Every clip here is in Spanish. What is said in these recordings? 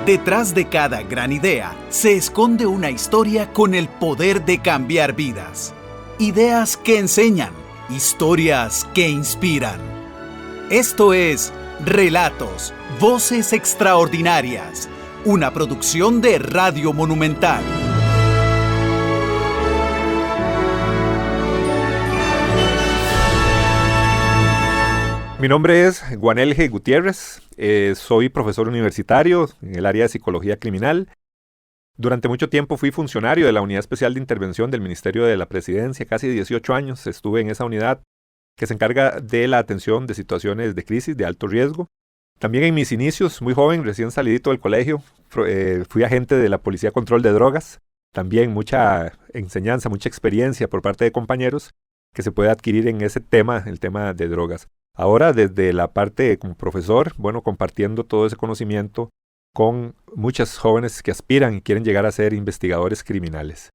Detrás de cada gran idea se esconde una historia con el poder de cambiar vidas. Ideas que enseñan, historias que inspiran. Esto es Relatos, Voces Extraordinarias, una producción de Radio Monumental. Mi nombre es Guanel G. Gutiérrez, soy profesor universitario en el área de Psicología Criminal. Durante mucho tiempo fui funcionario de la Unidad Especial de Intervención del Ministerio de la Presidencia, casi 18 años estuve en esa unidad que se encarga de la atención de situaciones de crisis de alto riesgo. También en mis inicios, muy joven, recién salidito del colegio, fui agente de la Policía Control de Drogas. También mucha enseñanza, mucha experiencia por parte de compañeros que se puede adquirir en ese tema, el tema de drogas. Ahora, desde la parte como profesor, compartiendo todo ese conocimiento con muchos jóvenes que aspiran y quieren llegar a ser investigadores criminales.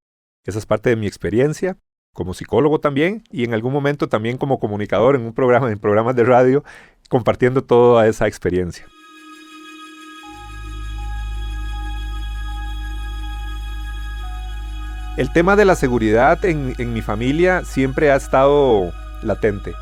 Esa es parte de mi experiencia como psicólogo también y en algún momento también como comunicador en programas de radio, compartiendo toda esa experiencia. El tema de la seguridad en mi familia siempre ha estado latente.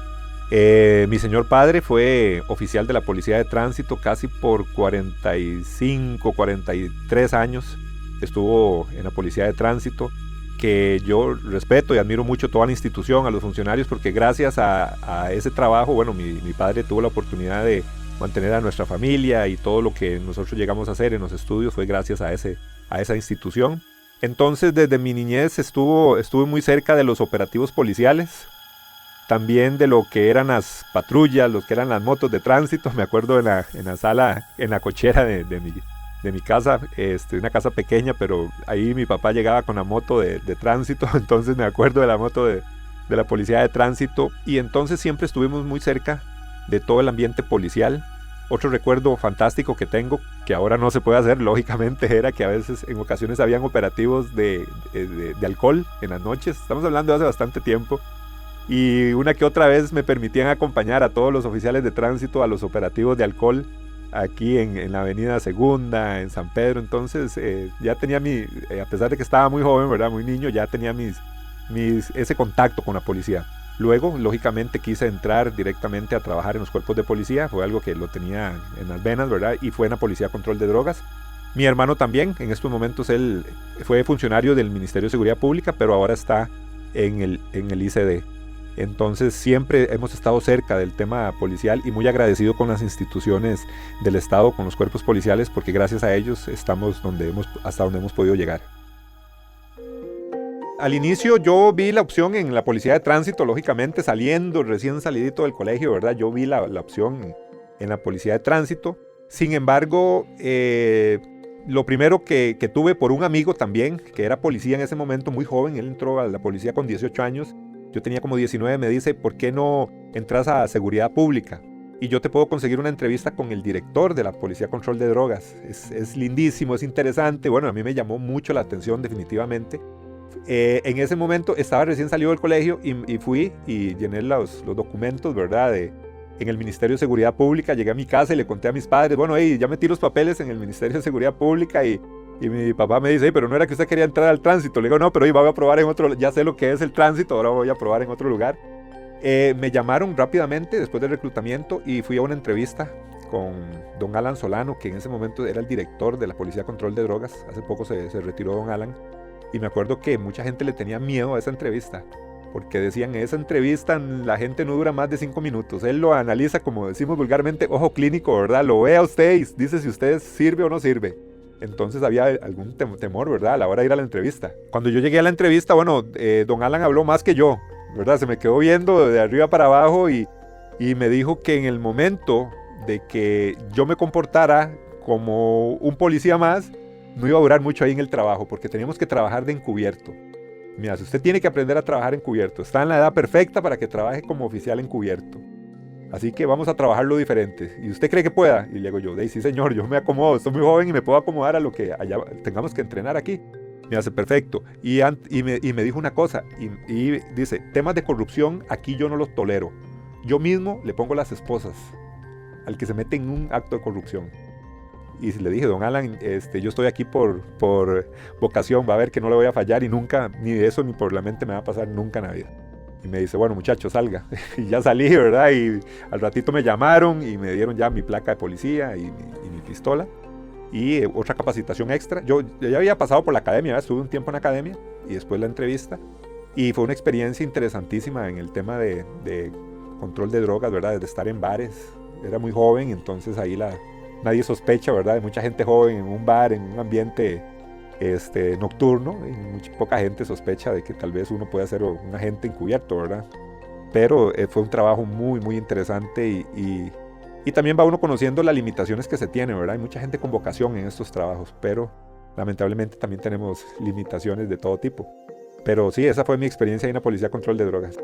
Mi señor padre fue oficial de la Policía de Tránsito casi por 45, 43 años. Estuvo en la Policía de Tránsito, que yo respeto y admiro mucho toda la institución, a los funcionarios, porque gracias a ese trabajo, mi padre tuvo la oportunidad de mantener a nuestra familia y todo lo que nosotros llegamos a hacer en los estudios fue gracias a esa institución. Entonces, desde mi niñez estuve muy cerca de los operativos policiales, también de lo que eran las patrullas, lo que eran las motos de tránsito. Me acuerdo en la sala, en la cochera de mi casa, una casa pequeña, pero ahí mi papá llegaba con la moto de tránsito, entonces me acuerdo de la moto de la policía de tránsito, y entonces siempre estuvimos muy cerca de todo el ambiente policial. Otro recuerdo fantástico que tengo, que ahora no se puede hacer, lógicamente, era que a veces, en ocasiones, habían operativos de alcohol en las noches. Estamos hablando de hace bastante tiempo. Y una que otra vez me permitían acompañar a todos los oficiales de tránsito a los operativos de alcohol aquí en la avenida Segunda, en San Pedro. Entonces ya tenía a pesar de que estaba muy joven, ¿verdad? Muy niño, ya tenía ese contacto con la policía. Luego, lógicamente, quise entrar directamente a trabajar en los cuerpos de policía. Fue algo que lo tenía en las venas, ¿verdad? Y fue en la Policía Control de Drogas. Mi hermano también, en estos momentos él fue funcionario del Ministerio de Seguridad Pública, pero ahora está en el ICD. Entonces siempre hemos estado cerca del tema policial y muy agradecido con las instituciones del Estado, con los cuerpos policiales, porque gracias a ellos estamos hasta donde hemos podido llegar. Al inicio yo vi la opción en la Policía de Tránsito, lógicamente recién salidito del colegio, ¿verdad? Yo vi la opción en la Policía de Tránsito. Sin embargo, lo primero que tuve por un amigo también, que era policía en ese momento, muy joven, él entró a la policía con 18 años, yo tenía como 19, me dice, ¿por qué no entras a seguridad pública? Y yo te puedo conseguir una entrevista con el director de la Policía Control de Drogas. Es lindísimo, es interesante. Bueno, a mí me llamó mucho la atención definitivamente. En ese momento estaba recién salido del colegio y fui y llené los documentos, ¿verdad? En el Ministerio de Seguridad Pública. Llegué a mi casa y le conté a mis padres, ya metí los papeles en el Ministerio de Seguridad Pública y mi papá me dice, pero no era que usted quería entrar al tránsito. Le digo, no, pero voy a probar en otro, ya sé lo que es el tránsito, ahora voy a probar en otro lugar. Me llamaron rápidamente después del reclutamiento y fui a una entrevista con don Alan Solano, que en ese momento era el director de la Policía Control de Drogas. Hace poco se retiró don Alan. Y me acuerdo que mucha gente le tenía miedo a esa entrevista, porque decían, esa entrevista la gente no dura más de 5 minutos. Él lo analiza, como decimos vulgarmente, ojo clínico, ¿verdad? Lo ve a usted y dice si usted sirve o no sirve. Entonces había algún temor, ¿verdad? A la hora de ir a la entrevista. Cuando yo llegué a la entrevista, don Alan habló más que yo, ¿verdad? Se me quedó viendo de arriba para abajo y me dijo que en el momento de que yo me comportara como un policía más, no iba a durar mucho ahí en el trabajo, porque teníamos que trabajar de encubierto. Mira, si usted tiene que aprender a trabajar encubierto, está en la edad perfecta para que trabaje como oficial encubierto. Así que vamos a trabajarlo diferente. ¿Y usted cree que pueda? Y le digo yo, sí señor, yo me acomodo, estoy muy joven y me puedo acomodar a lo que allá tengamos que entrenar aquí. Me hace perfecto. Y me dijo una cosa, y dice, temas de corrupción aquí yo no los tolero. Yo mismo le pongo las esposas al que se mete en un acto de corrupción. y le dije, don Alan, yo estoy aquí por vocación, va a ver que no le voy a fallar y nunca, ni de eso ni por la mente me va a pasar nunca en la vida. Y me dice, bueno muchacho, salga. Y ya salí, ¿verdad? Y al ratito me llamaron y me dieron ya mi placa de policía y mi pistola. Y otra capacitación extra. Yo ya había pasado por la academia, ¿verdad? Estuve un tiempo en la academia y después la entrevista. Y fue una experiencia interesantísima en el tema de control de drogas, ¿verdad? De estar en bares. Era muy joven, entonces ahí nadie sospecha, ¿verdad? De mucha gente joven en un bar, en un ambiente nocturno, y poca gente sospecha de que tal vez uno pueda ser un agente encubierto, ¿verdad? Pero fue un trabajo muy, muy interesante y también va uno conociendo las limitaciones que se tienen, ¿verdad? Hay mucha gente con vocación en estos trabajos, pero lamentablemente también tenemos limitaciones de todo tipo. Pero sí, esa fue mi experiencia en la Policía de Control de Drogas.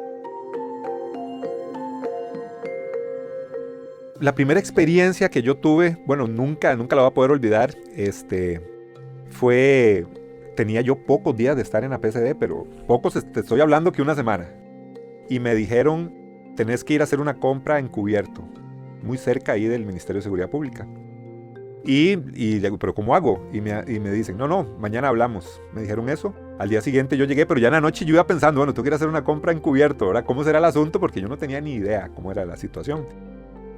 La primera experiencia que yo tuve, bueno, nunca la voy a poder olvidar, tenía yo pocos días de estar en la PCD, pero pocos, te estoy hablando que una semana. Y me dijeron, tenés que ir a hacer una compra encubierto, muy cerca ahí del Ministerio de Seguridad Pública. Y le digo, ¿pero cómo hago? Y me dicen, no, mañana hablamos. Me dijeron eso. Al día siguiente yo llegué, pero ya en la noche yo iba pensando, bueno, tengo que ir a hacer una compra encubierto, ¿verdad? ¿Cómo será el asunto? Porque yo no tenía ni idea cómo era la situación.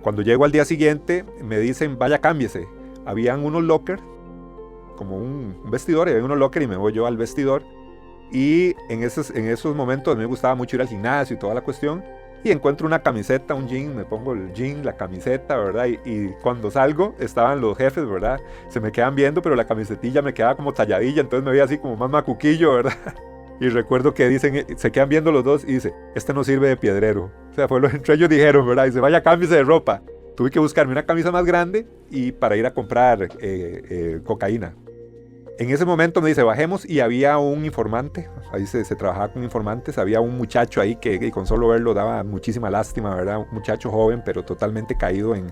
Cuando llego al día siguiente, me dicen, vaya, cámbiese. Habían unos lockers, como un vestidor, y había unos lockers y me voy yo al vestidor. Y en esos momentos a mí me gustaba mucho ir al gimnasio y toda la cuestión. Y encuentro una camiseta, un jean, me pongo el jean, la camiseta, ¿verdad? Y cuando salgo, estaban los jefes, ¿verdad? Se me quedan viendo, pero la camisetilla me quedaba como talladilla, entonces me veía así como más macuquillo, ¿verdad? Y recuerdo que dicen, se quedan viendo los dos y dice, este no sirve de piedrero. O sea, fue lo que entre ellos dijeron, ¿verdad? Dice, vaya, cámbiese de ropa. Tuve que buscarme una camisa más grande y para ir a comprar cocaína. En ese momento me dice, bajemos, y había un informante, ahí se trabajaba con informantes, había un muchacho ahí que con solo verlo daba muchísima lástima, ¿verdad? Un muchacho joven, pero totalmente caído en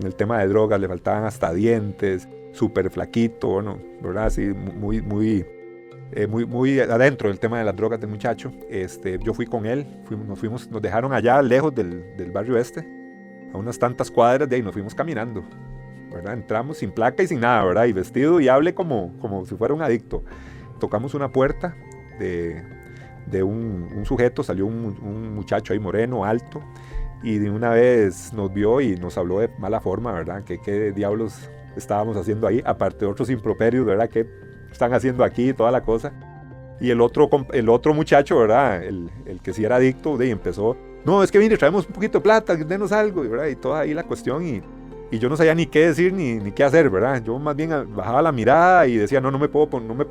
el tema de drogas, le faltaban hasta dientes, súper flaquito, bueno, ¿verdad? Así, muy adentro del tema de las drogas del muchacho. Yo fui con él, nos dejaron allá lejos del barrio a unas tantas cuadras de ahí, nos fuimos caminando, ¿verdad? Entramos sin placa y sin nada, ¿verdad? Y vestido y hable como si fuera un adicto. Tocamos una puerta de un sujeto, salió un muchacho ahí moreno, alto, y de una vez nos vio y nos habló de mala forma, ¿verdad? ¿Qué diablos estábamos haciendo ahí? Aparte de otros improperios, ¿verdad? ¿Qué están haciendo aquí? Toda la cosa. Y el otro muchacho, ¿verdad? El que sí era adicto, empezó, no, es que mire, traemos un poquito de plata, denos algo, ¿verdad? Y toda ahí la cuestión, y yo no sabía ni qué decir ni qué hacer, ¿verdad? Yo más bien bajaba la mirada y decía, no me puedo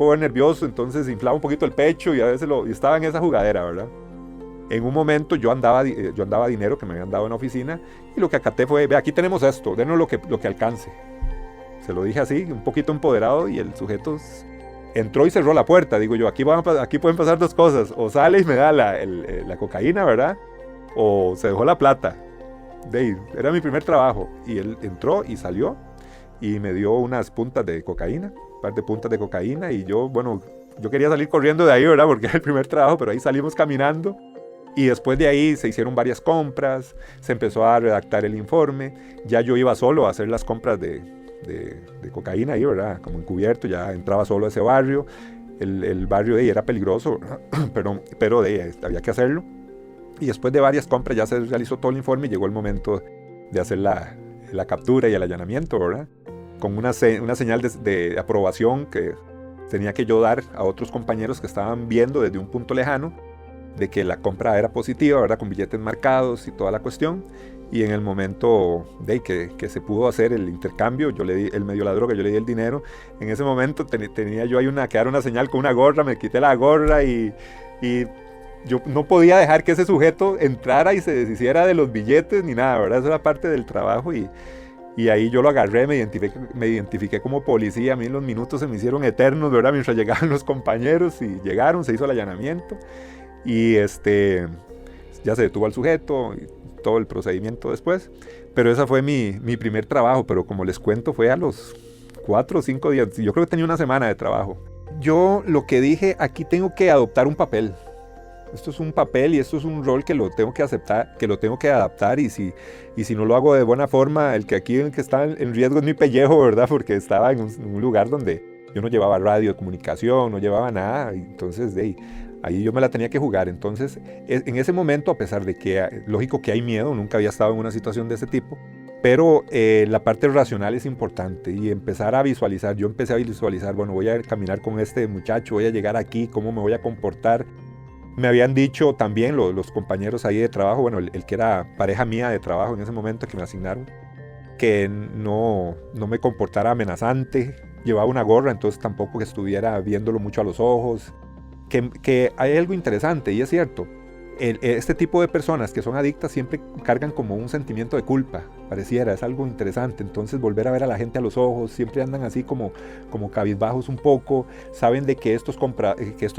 ver nervioso, entonces inflaba un poquito el pecho y a veces y estaba en esa jugadera, ¿verdad? En un momento yo andaba dinero que me habían dado en la oficina, y lo que acaté fue, ve, aquí tenemos esto, denos lo que alcance. Se lo dije así, un poquito empoderado, y el sujeto entró y cerró la puerta. Digo yo, aquí pueden pasar dos cosas, o sale y me da la cocaína, ¿verdad? O se dejó la plata. Era mi primer trabajo, y él entró y salió y me dio unas puntas de cocaína, un par de puntas de cocaína, y yo quería salir corriendo de ahí, ¿verdad? Porque era el primer trabajo, pero ahí salimos caminando, y después de ahí se hicieron varias compras, se empezó a redactar el informe, ya yo iba solo a hacer las compras de cocaína ahí, ¿verdad? Como encubierto, ya entraba solo a ese barrio, el barrio de ahí era peligroso, pero había que hacerlo. Y después de varias compras ya se realizó todo el informe y llegó el momento de hacer la captura y el allanamiento, ¿verdad? Con una señal de aprobación que tenía que yo dar a otros compañeros que estaban viendo desde un punto lejano de que la compra era positiva, ¿verdad? Con billetes marcados y toda la cuestión. Y en el momento de que se pudo hacer el intercambio, él me dio la droga, yo le di el dinero. En ese momento tenía yo ahí que dar una señal con una gorra, me quité la gorra y yo no podía dejar que ese sujeto entrara y se deshiciera de los billetes ni nada, ¿verdad? Eso era parte del trabajo, y ahí yo lo agarré, me identifiqué como policía. A mí los minutos se me hicieron eternos, ¿verdad? Mientras llegaban los compañeros y llegaron, se hizo el allanamiento y ya se detuvo al sujeto y todo el procedimiento después. Pero ese fue mi primer trabajo, pero como les cuento fue a los 4 o 5 días, yo creo que tenía una semana de trabajo. Yo lo que dije, aquí tengo que adoptar un papel. Esto es un papel y esto es un rol que lo tengo que aceptar, que lo tengo que adaptar y si no lo hago de buena forma, el que está en riesgo es mi pellejo, ¿verdad? Porque estaba en un lugar donde yo no llevaba radio de comunicación, no llevaba nada, entonces ahí yo me la tenía que jugar. Entonces, en ese momento, a pesar de que, lógico que hay miedo, nunca había estado en una situación de ese tipo, pero la parte racional es importante y empezar a visualizar. Yo empecé a visualizar, bueno, voy a caminar con este muchacho, voy a llegar aquí, cómo me voy a comportar. Me habían dicho también los compañeros ahí de trabajo, bueno, el que era pareja mía de trabajo en ese momento que me asignaron, que no me comportara amenazante. Llevaba una gorra, entonces tampoco que estuviera viéndolo mucho a los ojos. Que hay algo interesante, y es cierto, este tipo de personas que son adictas siempre cargan como un sentimiento de culpa, pareciera, es algo interesante. Entonces volver a ver a la gente a los ojos, siempre andan así como cabizbajos un poco, saben de que estos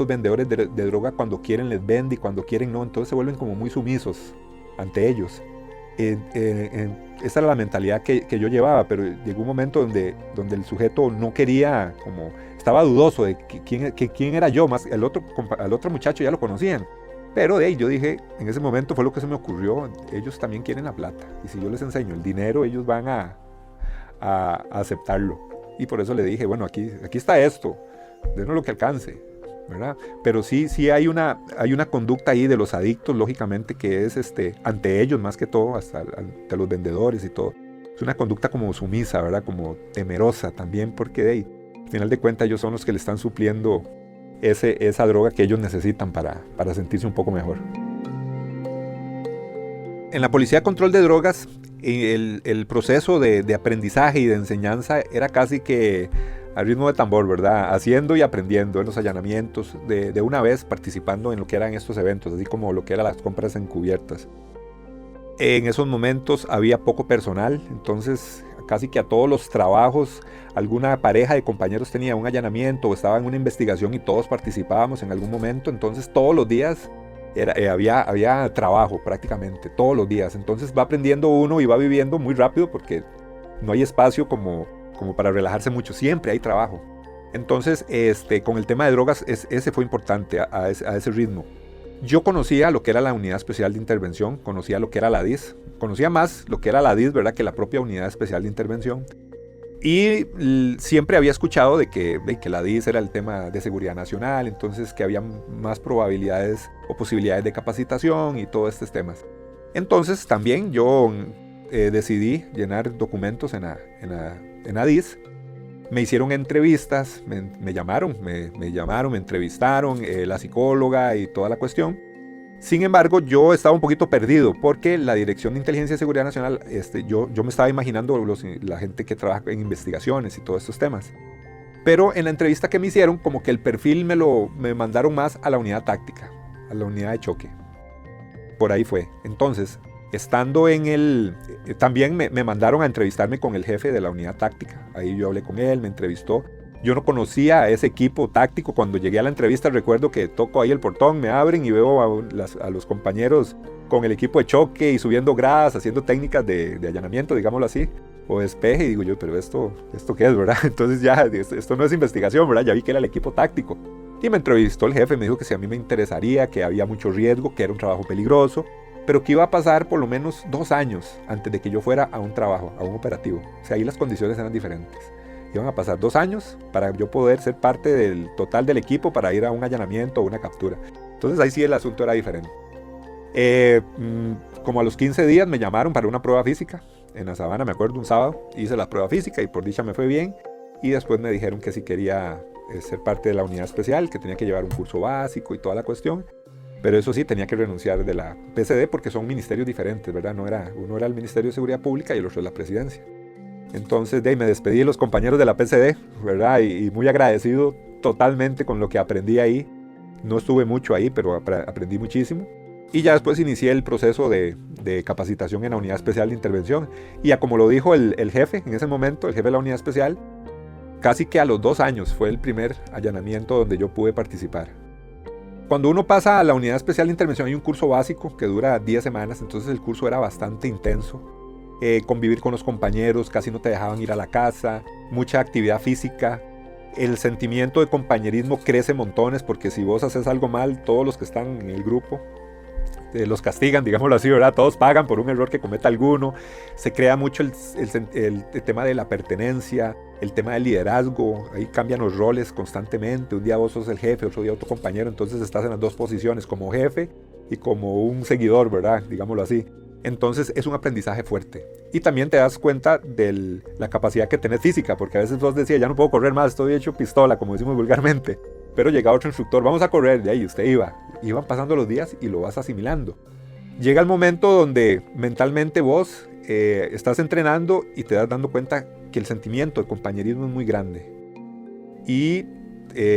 vendedores de droga cuando quieren les venden y cuando quieren no, entonces se vuelven como muy sumisos ante ellos. Esa era la mentalidad que yo llevaba, pero llegó un momento donde el sujeto no quería, como estaba dudoso de quién era yo, más al otro muchacho ya lo conocían, pero yo dije, en ese momento fue lo que se me ocurrió, ellos también quieren la plata, y si yo les enseño el dinero, ellos van a aceptarlo, y por eso le dije, bueno, aquí está esto, denos lo que alcance, ¿verdad? Pero sí hay una conducta ahí de los adictos, lógicamente, que es ante ellos más que todo, hasta ante los vendedores y todo. Es una conducta como sumisa, ¿verdad? Como temerosa también, porque al final de cuentas ellos son los que le están supliendo esa droga que ellos necesitan para sentirse un poco mejor. En la Policía de Control de Drogas, el proceso de aprendizaje y de enseñanza era casi que al ritmo de tambor, ¿verdad? Haciendo y aprendiendo en los allanamientos, de una vez participando en lo que eran estos eventos, así como lo que eran las compras encubiertas. En esos momentos había poco personal, entonces casi que a todos los trabajos, alguna pareja de compañeros tenía un allanamiento o estaba en una investigación y todos participábamos en algún momento, entonces todos los días había trabajo prácticamente, todos los días. Entonces va aprendiendo uno y va viviendo muy rápido porque no hay espacio como para relajarse mucho, siempre hay trabajo. Entonces, con el tema de drogas, ese fue importante a ese ritmo. Yo conocía lo que era la Unidad Especial de Intervención, conocía lo que era la DIS, conocía más lo que era la DIS, ¿verdad?, que la propia Unidad Especial de Intervención. Y siempre había escuchado de que la DIS era el tema de seguridad nacional, entonces que había más probabilidades o posibilidades de capacitación y todos estos temas. Entonces también yo decidí llenar documentos en la DIS. Me hicieron entrevistas, me llamaron, me entrevistaron, la psicóloga y toda la cuestión. Sin embargo, yo estaba un poquito perdido porque la Dirección de Inteligencia y Seguridad Nacional, yo me estaba imaginando la gente que trabaja en investigaciones y todos estos temas. Pero en la entrevista que me hicieron, como que el perfil me mandaron más a la unidad táctica, a la unidad de choque. Por ahí fue. Entonces, estando también me mandaron a entrevistarme con el jefe de la unidad táctica. Ahí yo hablé con él, me entrevistó. Yo no conocía a ese equipo táctico. Cuando llegué a la entrevista recuerdo que toco ahí el portón, me abren y veo a los compañeros con el equipo de choque y subiendo gradas, haciendo técnicas de allanamiento, digámoslo así, o despeje. Y digo yo, pero ¿esto qué es, verdad? Entonces ya, esto no es investigación, ¿verdad? Ya vi que era el equipo táctico. Y me entrevistó el jefe, me dijo que si a mí me interesaría, que había mucho riesgo, que era un trabajo peligroso, pero que iba a pasar por lo menos 2 años antes de que yo fuera a un trabajo, a un operativo. O sea, ahí las condiciones eran diferentes. Iban a pasar 2 años para yo poder ser parte del total del equipo para ir a un allanamiento o una captura. Entonces ahí sí el asunto era diferente. Como a los 15 días me llamaron para una prueba física. En la Sabana, me acuerdo, un sábado, hice la prueba física y por dicha me fue bien. Y después me dijeron que si quería ser parte de la unidad especial, que tenía que llevar un curso básico y toda la cuestión. Pero eso sí, tenía que renunciar de la PCD porque son ministerios diferentes, ¿verdad? Uno era el Ministerio de Seguridad Pública y el otro es la Presidencia. Entonces me despedí de los compañeros de la PCD, ¿verdad? Y muy agradecido totalmente con lo que aprendí ahí. No estuve mucho ahí, pero aprendí muchísimo. Y ya después inicié el proceso de capacitación en la Unidad Especial de Intervención. Y como lo dijo el jefe en ese momento, el jefe de la Unidad Especial, casi que a los 2 años fue el primer allanamiento donde yo pude participar. Cuando uno pasa a la Unidad Especial de Intervención hay un curso básico que dura 10 semanas, entonces el curso era bastante intenso. Convivir con los compañeros, casi no te dejaban ir a la casa, mucha actividad física. el sentimiento de compañerismo crece montones, porque si vos haces algo mal, todos los que están en el grupo los castigan, digámoslo así, ¿verdad? Todos pagan por un error que cometa alguno. Se crea mucho el tema de la pertenencia, el tema del liderazgo. Ahí cambian los roles constantemente. Un día vos sos el jefe, otro día otro compañero. Entonces estás en las dos posiciones, como jefe y como un seguidor, ¿verdad? Digámoslo así. Entonces es un aprendizaje fuerte. Y también te das cuenta de la capacidad que tenés física, porque a veces vos decías, ya no puedo correr más, estoy hecho pistola, como decimos vulgarmente. Pero llegaba otro instructor, vamos a correr, de ahí usted iba. Iban pasando los días y lo vas asimilando. Llega el momento donde mentalmente vos estás entrenando y te das dando cuenta que el sentimiento de compañerismo es muy grande. Y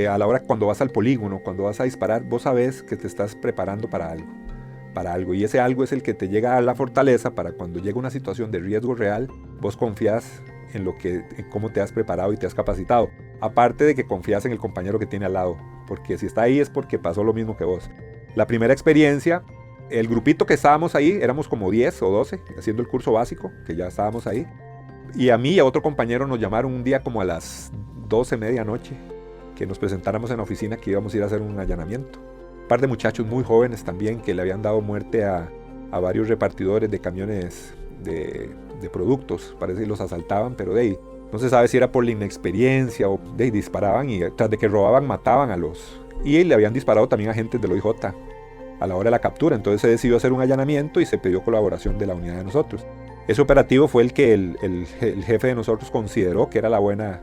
a la hora cuando vas al polígono, cuando vas a disparar, vos sabes que te estás preparando para algo. Y ese algo es el que te llega a la fortaleza para cuando llega una situación de riesgo real, vos confías en cómo te has preparado y te has capacitado. Aparte de que confías en el compañero que tiene al lado, porque si está ahí es porque pasó lo mismo que vos. La primera experiencia, el grupito que estábamos ahí, éramos como 10 o 12 haciendo el curso básico, que ya estábamos ahí. Y a mí y a otro compañero nos llamaron un día como a las 12, medianoche, que nos presentáramos en la oficina, que íbamos a ir a hacer un allanamiento. Un par de muchachos muy jóvenes también que le habían dado muerte a varios repartidores de camiones de productos. Parece que los asaltaban, pero no se sabe si era por la inexperiencia o disparaban y tras de que robaban mataban a los... Y le habían disparado también agentes del OIJ a la hora de la captura. Entonces se decidió hacer un allanamiento y se pidió colaboración de la unidad de nosotros. Ese operativo fue el que el jefe de nosotros consideró que era la buena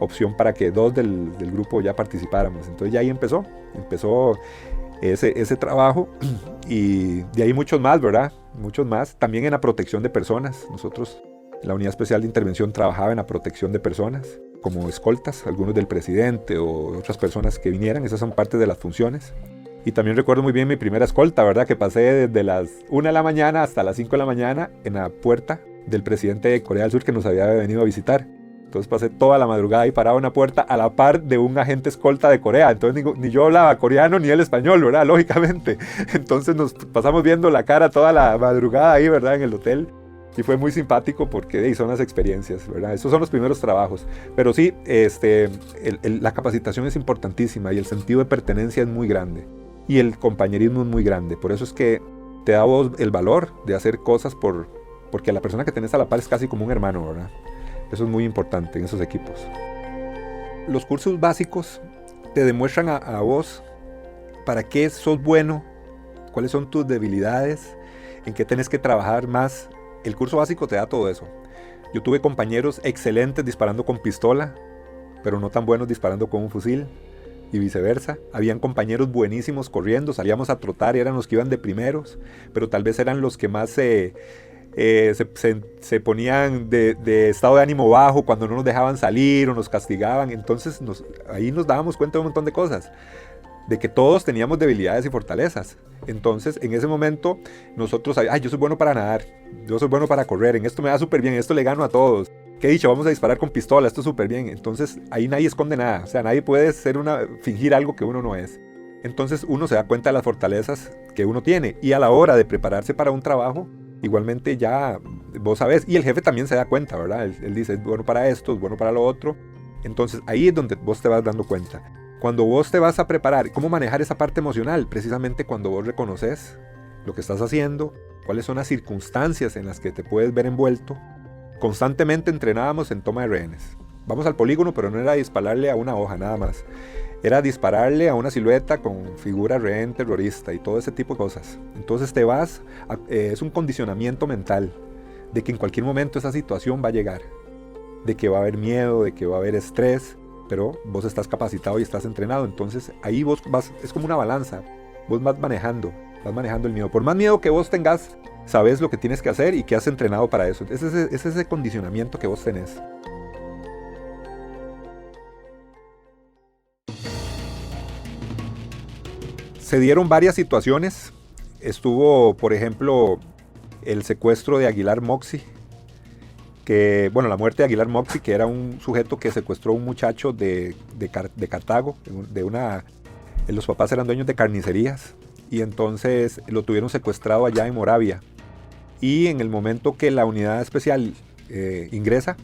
opción para que 2 del grupo ya participáramos. Entonces ya ahí empezó ese trabajo, y de ahí muchos más, ¿verdad? Muchos más. También en la protección de personas. Nosotros, la Unidad Especial de Intervención, trabajaba en la protección de personas, como escoltas, algunos del presidente o otras personas que vinieran. Esas son parte de las funciones. Y también recuerdo muy bien mi primera escolta, ¿verdad? Que pasé desde las 1 de la mañana hasta las 5 de la mañana en la puerta del presidente de Corea del Sur, que nos había venido a visitar. Entonces pasé toda la madrugada ahí parado en una puerta a la par de un agente escolta de Corea. Entonces ni yo hablaba coreano ni el español, ¿verdad? Lógicamente. Entonces nos pasamos viendo la cara toda la madrugada ahí, ¿verdad? En el hotel. Y fue muy simpático porque son las experiencias, ¿verdad? Esos son los primeros trabajos. Pero sí, la capacitación es importantísima y el sentido de pertenencia es muy grande. Y el compañerismo es muy grande. Por eso es que te da vos el valor de hacer cosas porque la persona que tenés a la par es casi como un hermano, ¿verdad? Eso es muy importante en esos equipos. Los cursos básicos te demuestran a vos para qué sos bueno, cuáles son tus debilidades, en qué tenés que trabajar más. El curso básico te da todo eso. Yo tuve compañeros excelentes disparando con pistola, pero no tan buenos disparando con un fusil, y viceversa. Habían compañeros buenísimos corriendo, salíamos a trotar y eran los que iban de primeros, pero tal vez eran los que más se ponían de estado de ánimo bajo cuando no nos dejaban salir o nos castigaban. Entonces ahí nos dábamos cuenta de un montón de cosas, de que todos teníamos debilidades y fortalezas. Entonces en ese momento nosotros, yo soy bueno para nadar, yo soy bueno para correr, en esto me da súper bien, en esto le gano a todos. ¿Qué he dicho? Vamos a disparar con pistola, esto es súper bien. Entonces ahí nadie esconde nada, o sea, nadie puede fingir algo que uno no es. Entonces uno se da cuenta de las fortalezas que uno tiene, y a la hora de prepararse para un trabajo, igualmente ya vos sabés, y el jefe también se da cuenta, ¿verdad? Él dice, es bueno para esto, es bueno para lo otro. Entonces ahí es donde vos te vas dando cuenta. Cuando vos te vas a preparar, ¿cómo manejar esa parte emocional? Precisamente cuando vos reconoces lo que estás haciendo, cuáles son las circunstancias en las que te puedes ver envuelto. Constantemente entrenábamos en toma de rehenes. Vamos al polígono, pero no era dispararle a una hoja nada más. Era dispararle a una silueta con figura rehén terrorista y todo ese tipo de cosas. Entonces te vas, es un condicionamiento mental de que en cualquier momento esa situación va a llegar, de que va a haber miedo, de que va a haber estrés, pero vos estás capacitado y estás entrenado. Entonces ahí vos vas, es como una balanza, vos vas manejando el miedo. Por más miedo que vos tengas, sabes lo que tienes que hacer y que has entrenado para eso. Es ese condicionamiento que vos tenés. Se dieron varias situaciones. Estuvo, por ejemplo, el secuestro de Aguilar Moxi, la muerte de Aguilar Moxi, que era un sujeto que secuestró a un muchacho de Cartago, los papás eran dueños de carnicerías, y entonces lo tuvieron secuestrado allá en Moravia. Y en el momento que la unidad especial ingresa,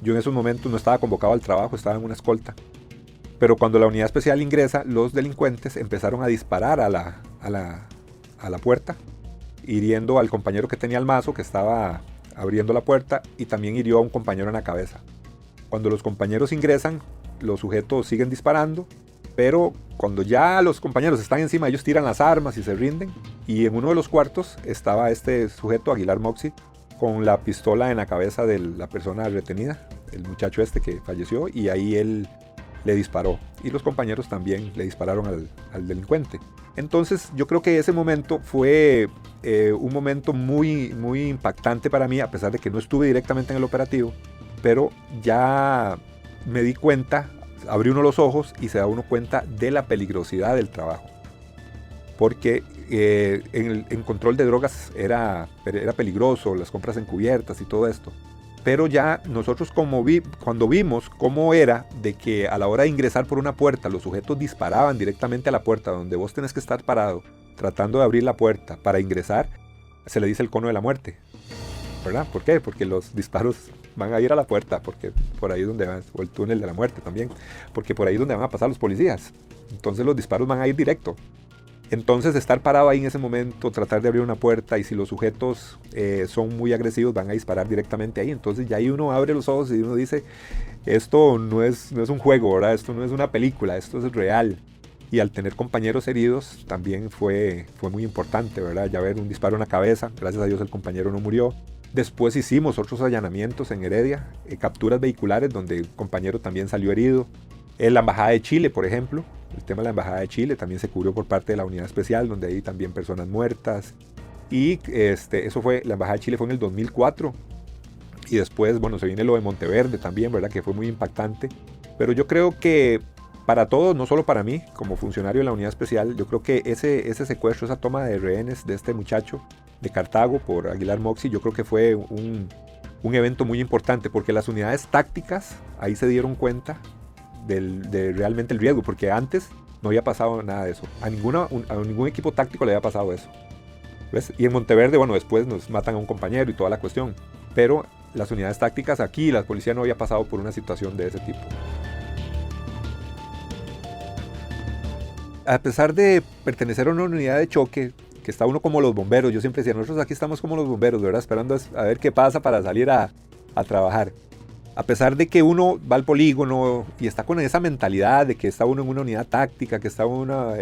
yo en esos momentos no estaba convocado al trabajo, estaba en una escolta. Pero cuando la unidad especial ingresa, los delincuentes empezaron a disparar a la puerta, hiriendo al compañero que tenía el mazo, que estaba abriendo la puerta, y también hirió a un compañero en la cabeza. Cuando los compañeros ingresan, los sujetos siguen disparando, pero cuando ya los compañeros están encima, ellos tiran las armas y se rinden. Y en uno de los cuartos estaba este sujeto, Aguilar Moxi, con la pistola en la cabeza de la persona retenida, el muchacho este que falleció, y ahí él le disparó. Y los compañeros también le dispararon al delincuente. Entonces yo creo que ese momento fue un momento muy, muy impactante para mí, a pesar de que no estuve directamente en el operativo, pero ya me di cuenta, abrí uno los ojos y se da uno cuenta de la peligrosidad del trabajo. Porque en control de drogas era peligroso, las compras encubiertas y todo esto. Pero ya nosotros cuando vimos cómo era de que a la hora de ingresar por una puerta los sujetos disparaban directamente a la puerta donde vos tenés que estar parado tratando de abrir la puerta para ingresar, se le dice el cono de la muerte, ¿verdad? ¿Por qué? Porque los disparos van a ir a la puerta, porque por ahí es donde van, o el túnel de la muerte también, porque por ahí es donde van a pasar los policías. Entonces los disparos van a ir directo. Entonces estar parado ahí en ese momento, tratar de abrir una puerta, y si los sujetos son muy agresivos van a disparar directamente ahí. Entonces ya ahí uno abre los ojos y uno dice, esto no es un juego, ¿verdad? Esto no es una película, esto es real. Y al tener compañeros heridos también fue muy importante, ¿verdad? Ya ver un disparo en la cabeza, gracias a Dios el compañero no murió. Después hicimos otros allanamientos en Heredia, capturas vehiculares donde el compañero también salió herido. En la Embajada de Chile, por ejemplo, el tema de la Embajada de Chile también se cubrió por parte de la unidad especial, donde hay también personas muertas. Y la Embajada de Chile fue en el 2004. Y después, bueno, se viene lo de Monteverde también, ¿verdad? Que fue muy impactante. Pero yo creo que para todos, no solo para mí, como funcionario de la unidad especial, yo creo que ese secuestro, esa toma de rehenes de este muchacho de Cartago por Aguilar Moxi, yo creo que fue un evento muy importante, porque las unidades tácticas ahí se dieron cuenta de realmente el riesgo, porque antes no había pasado nada de eso. A ningún equipo táctico le había pasado eso. ¿Ves? Y en Monteverde, bueno, después nos matan a un compañero y toda la cuestión. Pero las unidades tácticas aquí, la policía no había pasado por una situación de ese tipo. A pesar de pertenecer a una unidad de choque, que está uno como los bomberos, yo siempre decía, nosotros aquí estamos como los bomberos, ¿verdad? Esperando a ver qué pasa para salir a trabajar. A pesar de que uno va al polígono y está con esa mentalidad de que está uno en una unidad táctica, que está uno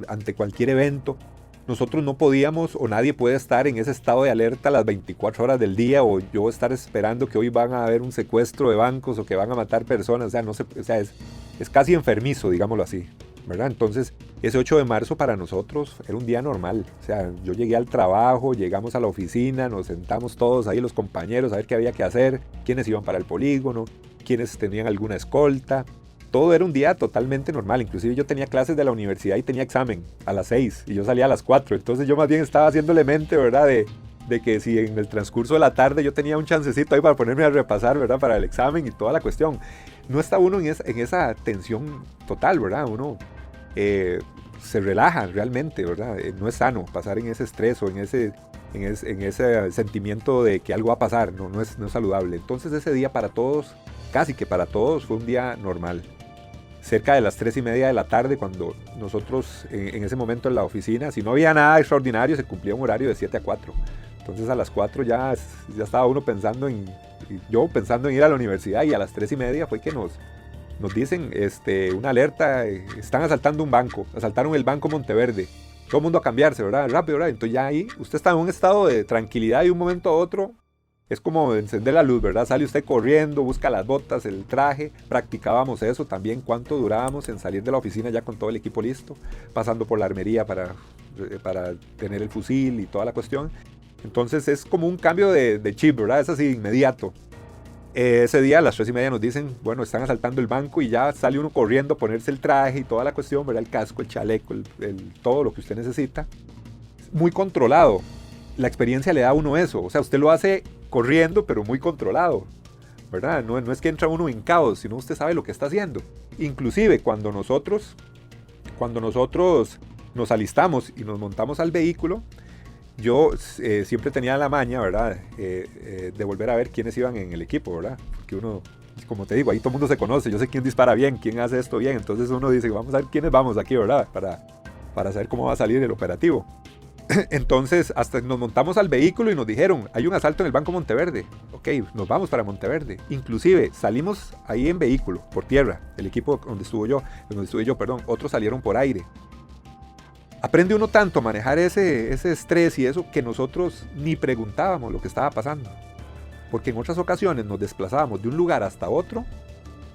ante cualquier evento, nosotros no podíamos, o nadie puede estar en ese estado de alerta las 24 horas del día, o yo estar esperando que hoy van a haber un secuestro de bancos o que van a matar personas. O sea, es casi enfermizo, digámoslo así, ¿verdad? Entonces, ese 8 de marzo para nosotros era un día normal. O sea, yo llegué al trabajo, llegamos a la oficina, nos sentamos todos ahí los compañeros a ver qué había que hacer, quiénes iban para el polígono, quiénes tenían alguna escolta. Todo era un día totalmente normal. Inclusive yo tenía clases de la universidad y tenía examen a las 6 y yo salía a las 4. Entonces yo más bien estaba haciéndole mente, ¿verdad? De que si en el transcurso de la tarde yo tenía un chancecito ahí para ponerme a repasar, ¿verdad? Para el examen y toda la cuestión. No está uno en esa tensión total, ¿verdad? Uno se relaja realmente, ¿verdad? No es sano pasar en ese estrés o en ese sentimiento de que algo va a pasar. No es saludable. Entonces ese día para todos, casi que para todos, fue un día normal. Cerca de las 3:30 de la tarde, cuando nosotros en ese momento en la oficina, si no había nada extraordinario, se cumplía un horario de 7 a 4. Entonces a las 4 ya estaba uno pensando en ir a la universidad, y a las 3:30 fue que nos dicen una alerta, están asaltando un banco, asaltaron el Banco Monteverde. Todo el mundo a cambiarse, ¿verdad? Rápido, ¿verdad? Entonces ya ahí usted está en un estado de tranquilidad y de un momento a otro es como encender la luz, ¿verdad? Sale usted corriendo, busca las botas, el traje. Practicábamos eso también, cuánto durábamos en salir de la oficina ya con todo el equipo listo, pasando por la armería para tener el fusil y toda la cuestión. Entonces es como un cambio de chip, ¿verdad? Es así, inmediato. Ese día a las 3:30 nos dicen, bueno, están asaltando el banco, y ya sale uno corriendo a ponerse el traje y toda la cuestión, ¿verdad? El casco, el chaleco, todo lo que usted necesita. Muy controlado. La experiencia le da a uno eso. O sea, usted lo hace corriendo, pero muy controlado, ¿verdad? No es que entra uno en caos, sino usted sabe lo que está haciendo. Inclusive cuando nosotros nos alistamos y nos montamos al vehículo, yo siempre tenía la maña, ¿verdad? De volver a ver quiénes iban en el equipo, ¿verdad? porque uno, como te digo, ahí todo el mundo se conoce, yo sé quién dispara bien, quién hace esto bien, entonces uno dice, vamos a ver quiénes vamos aquí, ¿verdad? Para saber cómo va a salir el operativo. Entonces, hasta nos montamos al vehículo y nos dijeron, hay un asalto en el Banco Monteverde. Ok, nos vamos para Monteverde. Inclusive, salimos ahí en vehículo, por tierra, el equipo donde estuve yo, otros salieron por aire. Aprende uno tanto a manejar ese estrés y eso que nosotros ni preguntábamos lo que estaba pasando. Porque en otras ocasiones nos desplazábamos de un lugar hasta otro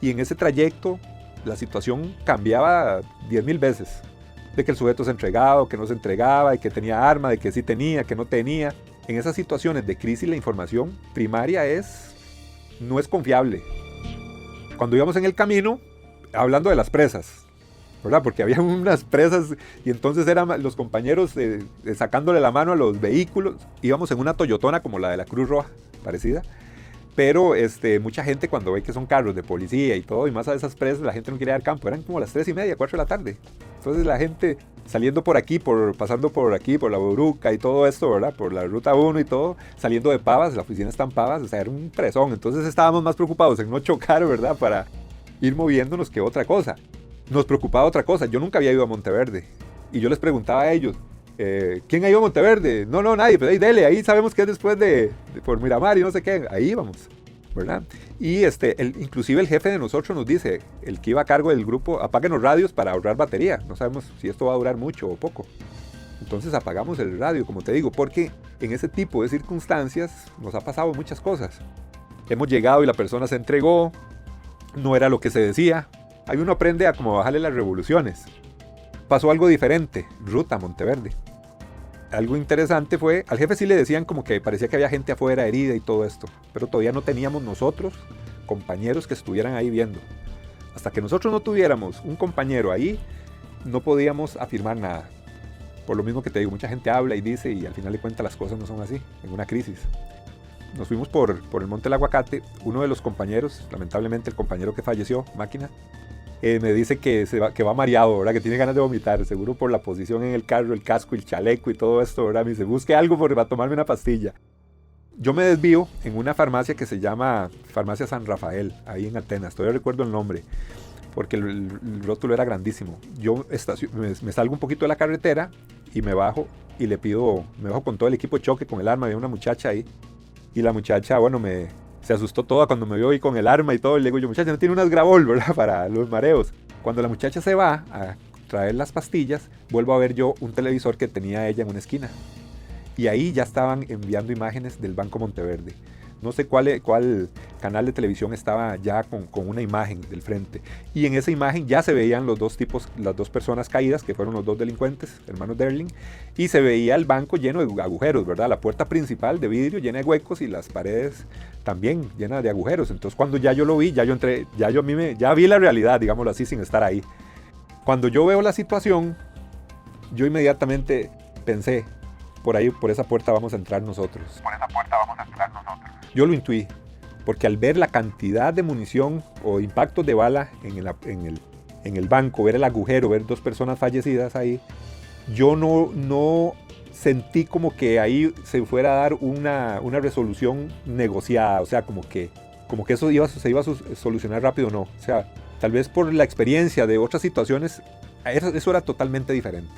y en ese trayecto la situación cambiaba 10.000 veces. De que el sujeto se entregaba o que no se entregaba, de que tenía arma, de que sí tenía, que no tenía. En esas situaciones de crisis la información primaria no es confiable. Cuando íbamos en el camino, hablando de las presas, ¿verdad? Porque había unas presas y entonces eran los compañeros sacándole la mano a los vehículos. Íbamos en una Toyotona como la de la Cruz Roja, parecida. Pero mucha gente cuando ve que son carros de policía y todo, y más a esas presas, la gente no quiere dar campo. Eran como las 3:30, 4 de la tarde. Entonces la gente saliendo por aquí, pasando por aquí, por la Boruca y todo esto, ¿verdad? Por la Ruta 1 y todo, saliendo de Pavas, la oficina está en Pavas, o sea, era un presón. Entonces estábamos más preocupados en no chocar, ¿verdad? Para ir moviéndonos que otra cosa. Nos preocupaba otra cosa. Yo nunca había ido a Monteverde. Y yo les preguntaba a ellos, ¿quién ha ido a Monteverde? No, nadie, pero ahí dele, ahí sabemos que es después de por Miramar y no sé qué, ahí vamos, ¿verdad? Y inclusive el jefe de nosotros nos dice, el que iba a cargo del grupo, apaguen los radios para ahorrar batería, no sabemos si esto va a durar mucho o poco. Entonces apagamos el radio, como te digo, porque en ese tipo de circunstancias nos ha pasado muchas cosas. Hemos llegado y la persona se entregó, no era lo que se decía. Ahí uno aprende a cómo bajarle las revoluciones. Pasó algo diferente, ruta Monteverde. Algo interesante fue, al jefe sí le decían como que parecía que había gente afuera herida y todo esto, pero todavía no teníamos nosotros compañeros que estuvieran ahí viendo. Hasta que nosotros no tuviéramos un compañero ahí, no podíamos afirmar nada. Por lo mismo que te digo, mucha gente habla y dice y al final de cuentas las cosas no son así, en una crisis. Nos fuimos por el Monte del Aguacate, uno de los compañeros, lamentablemente el compañero que falleció, Máquina, me dice que va mareado, ¿verdad? Que tiene ganas de vomitar, seguro por la posición en el carro, el casco, el chaleco y todo esto, ¿verdad? Me dice, busque algo para tomarme una pastilla. Yo me desvío en una farmacia que se llama Farmacia San Rafael, ahí en Atenas, todavía recuerdo el nombre, porque el rótulo era grandísimo. Yo me salgo un poquito de la carretera y me bajo con todo el equipo de choque, con el arma, había una muchacha ahí, y la muchacha, bueno, se asustó toda cuando me vio ahí con el arma y todo. Y le digo yo, muchacha, no tiene unas Gravol, ¿verdad? Para los mareos. Cuando la muchacha se va a traer las pastillas, vuelvo a ver yo un televisor que tenía ella en una esquina. Y ahí ya estaban enviando imágenes del Banco Monteverde. No sé cuál canal de televisión estaba ya con una imagen del frente. Y en esa imagen ya se veían las dos personas caídas, que fueron los dos delincuentes, hermanos Derling. Y se veía el banco lleno de agujeros, ¿verdad? La puerta principal de vidrio llena de huecos y las paredes también llenas de agujeros. Entonces cuando ya yo lo vi, ya vi la realidad, digámoslo así, sin estar ahí. Cuando yo veo la situación, yo inmediatamente pensé, por esa puerta vamos a entrar nosotros. Yo lo intuí, porque al ver la cantidad de munición o impactos de bala en el banco, ver el agujero, ver dos personas fallecidas ahí, yo no sentí como que ahí se fuera a dar una resolución negociada, o sea, como que eso se iba a solucionar rápido, no. O sea, tal vez por la experiencia de otras situaciones, eso era totalmente diferente,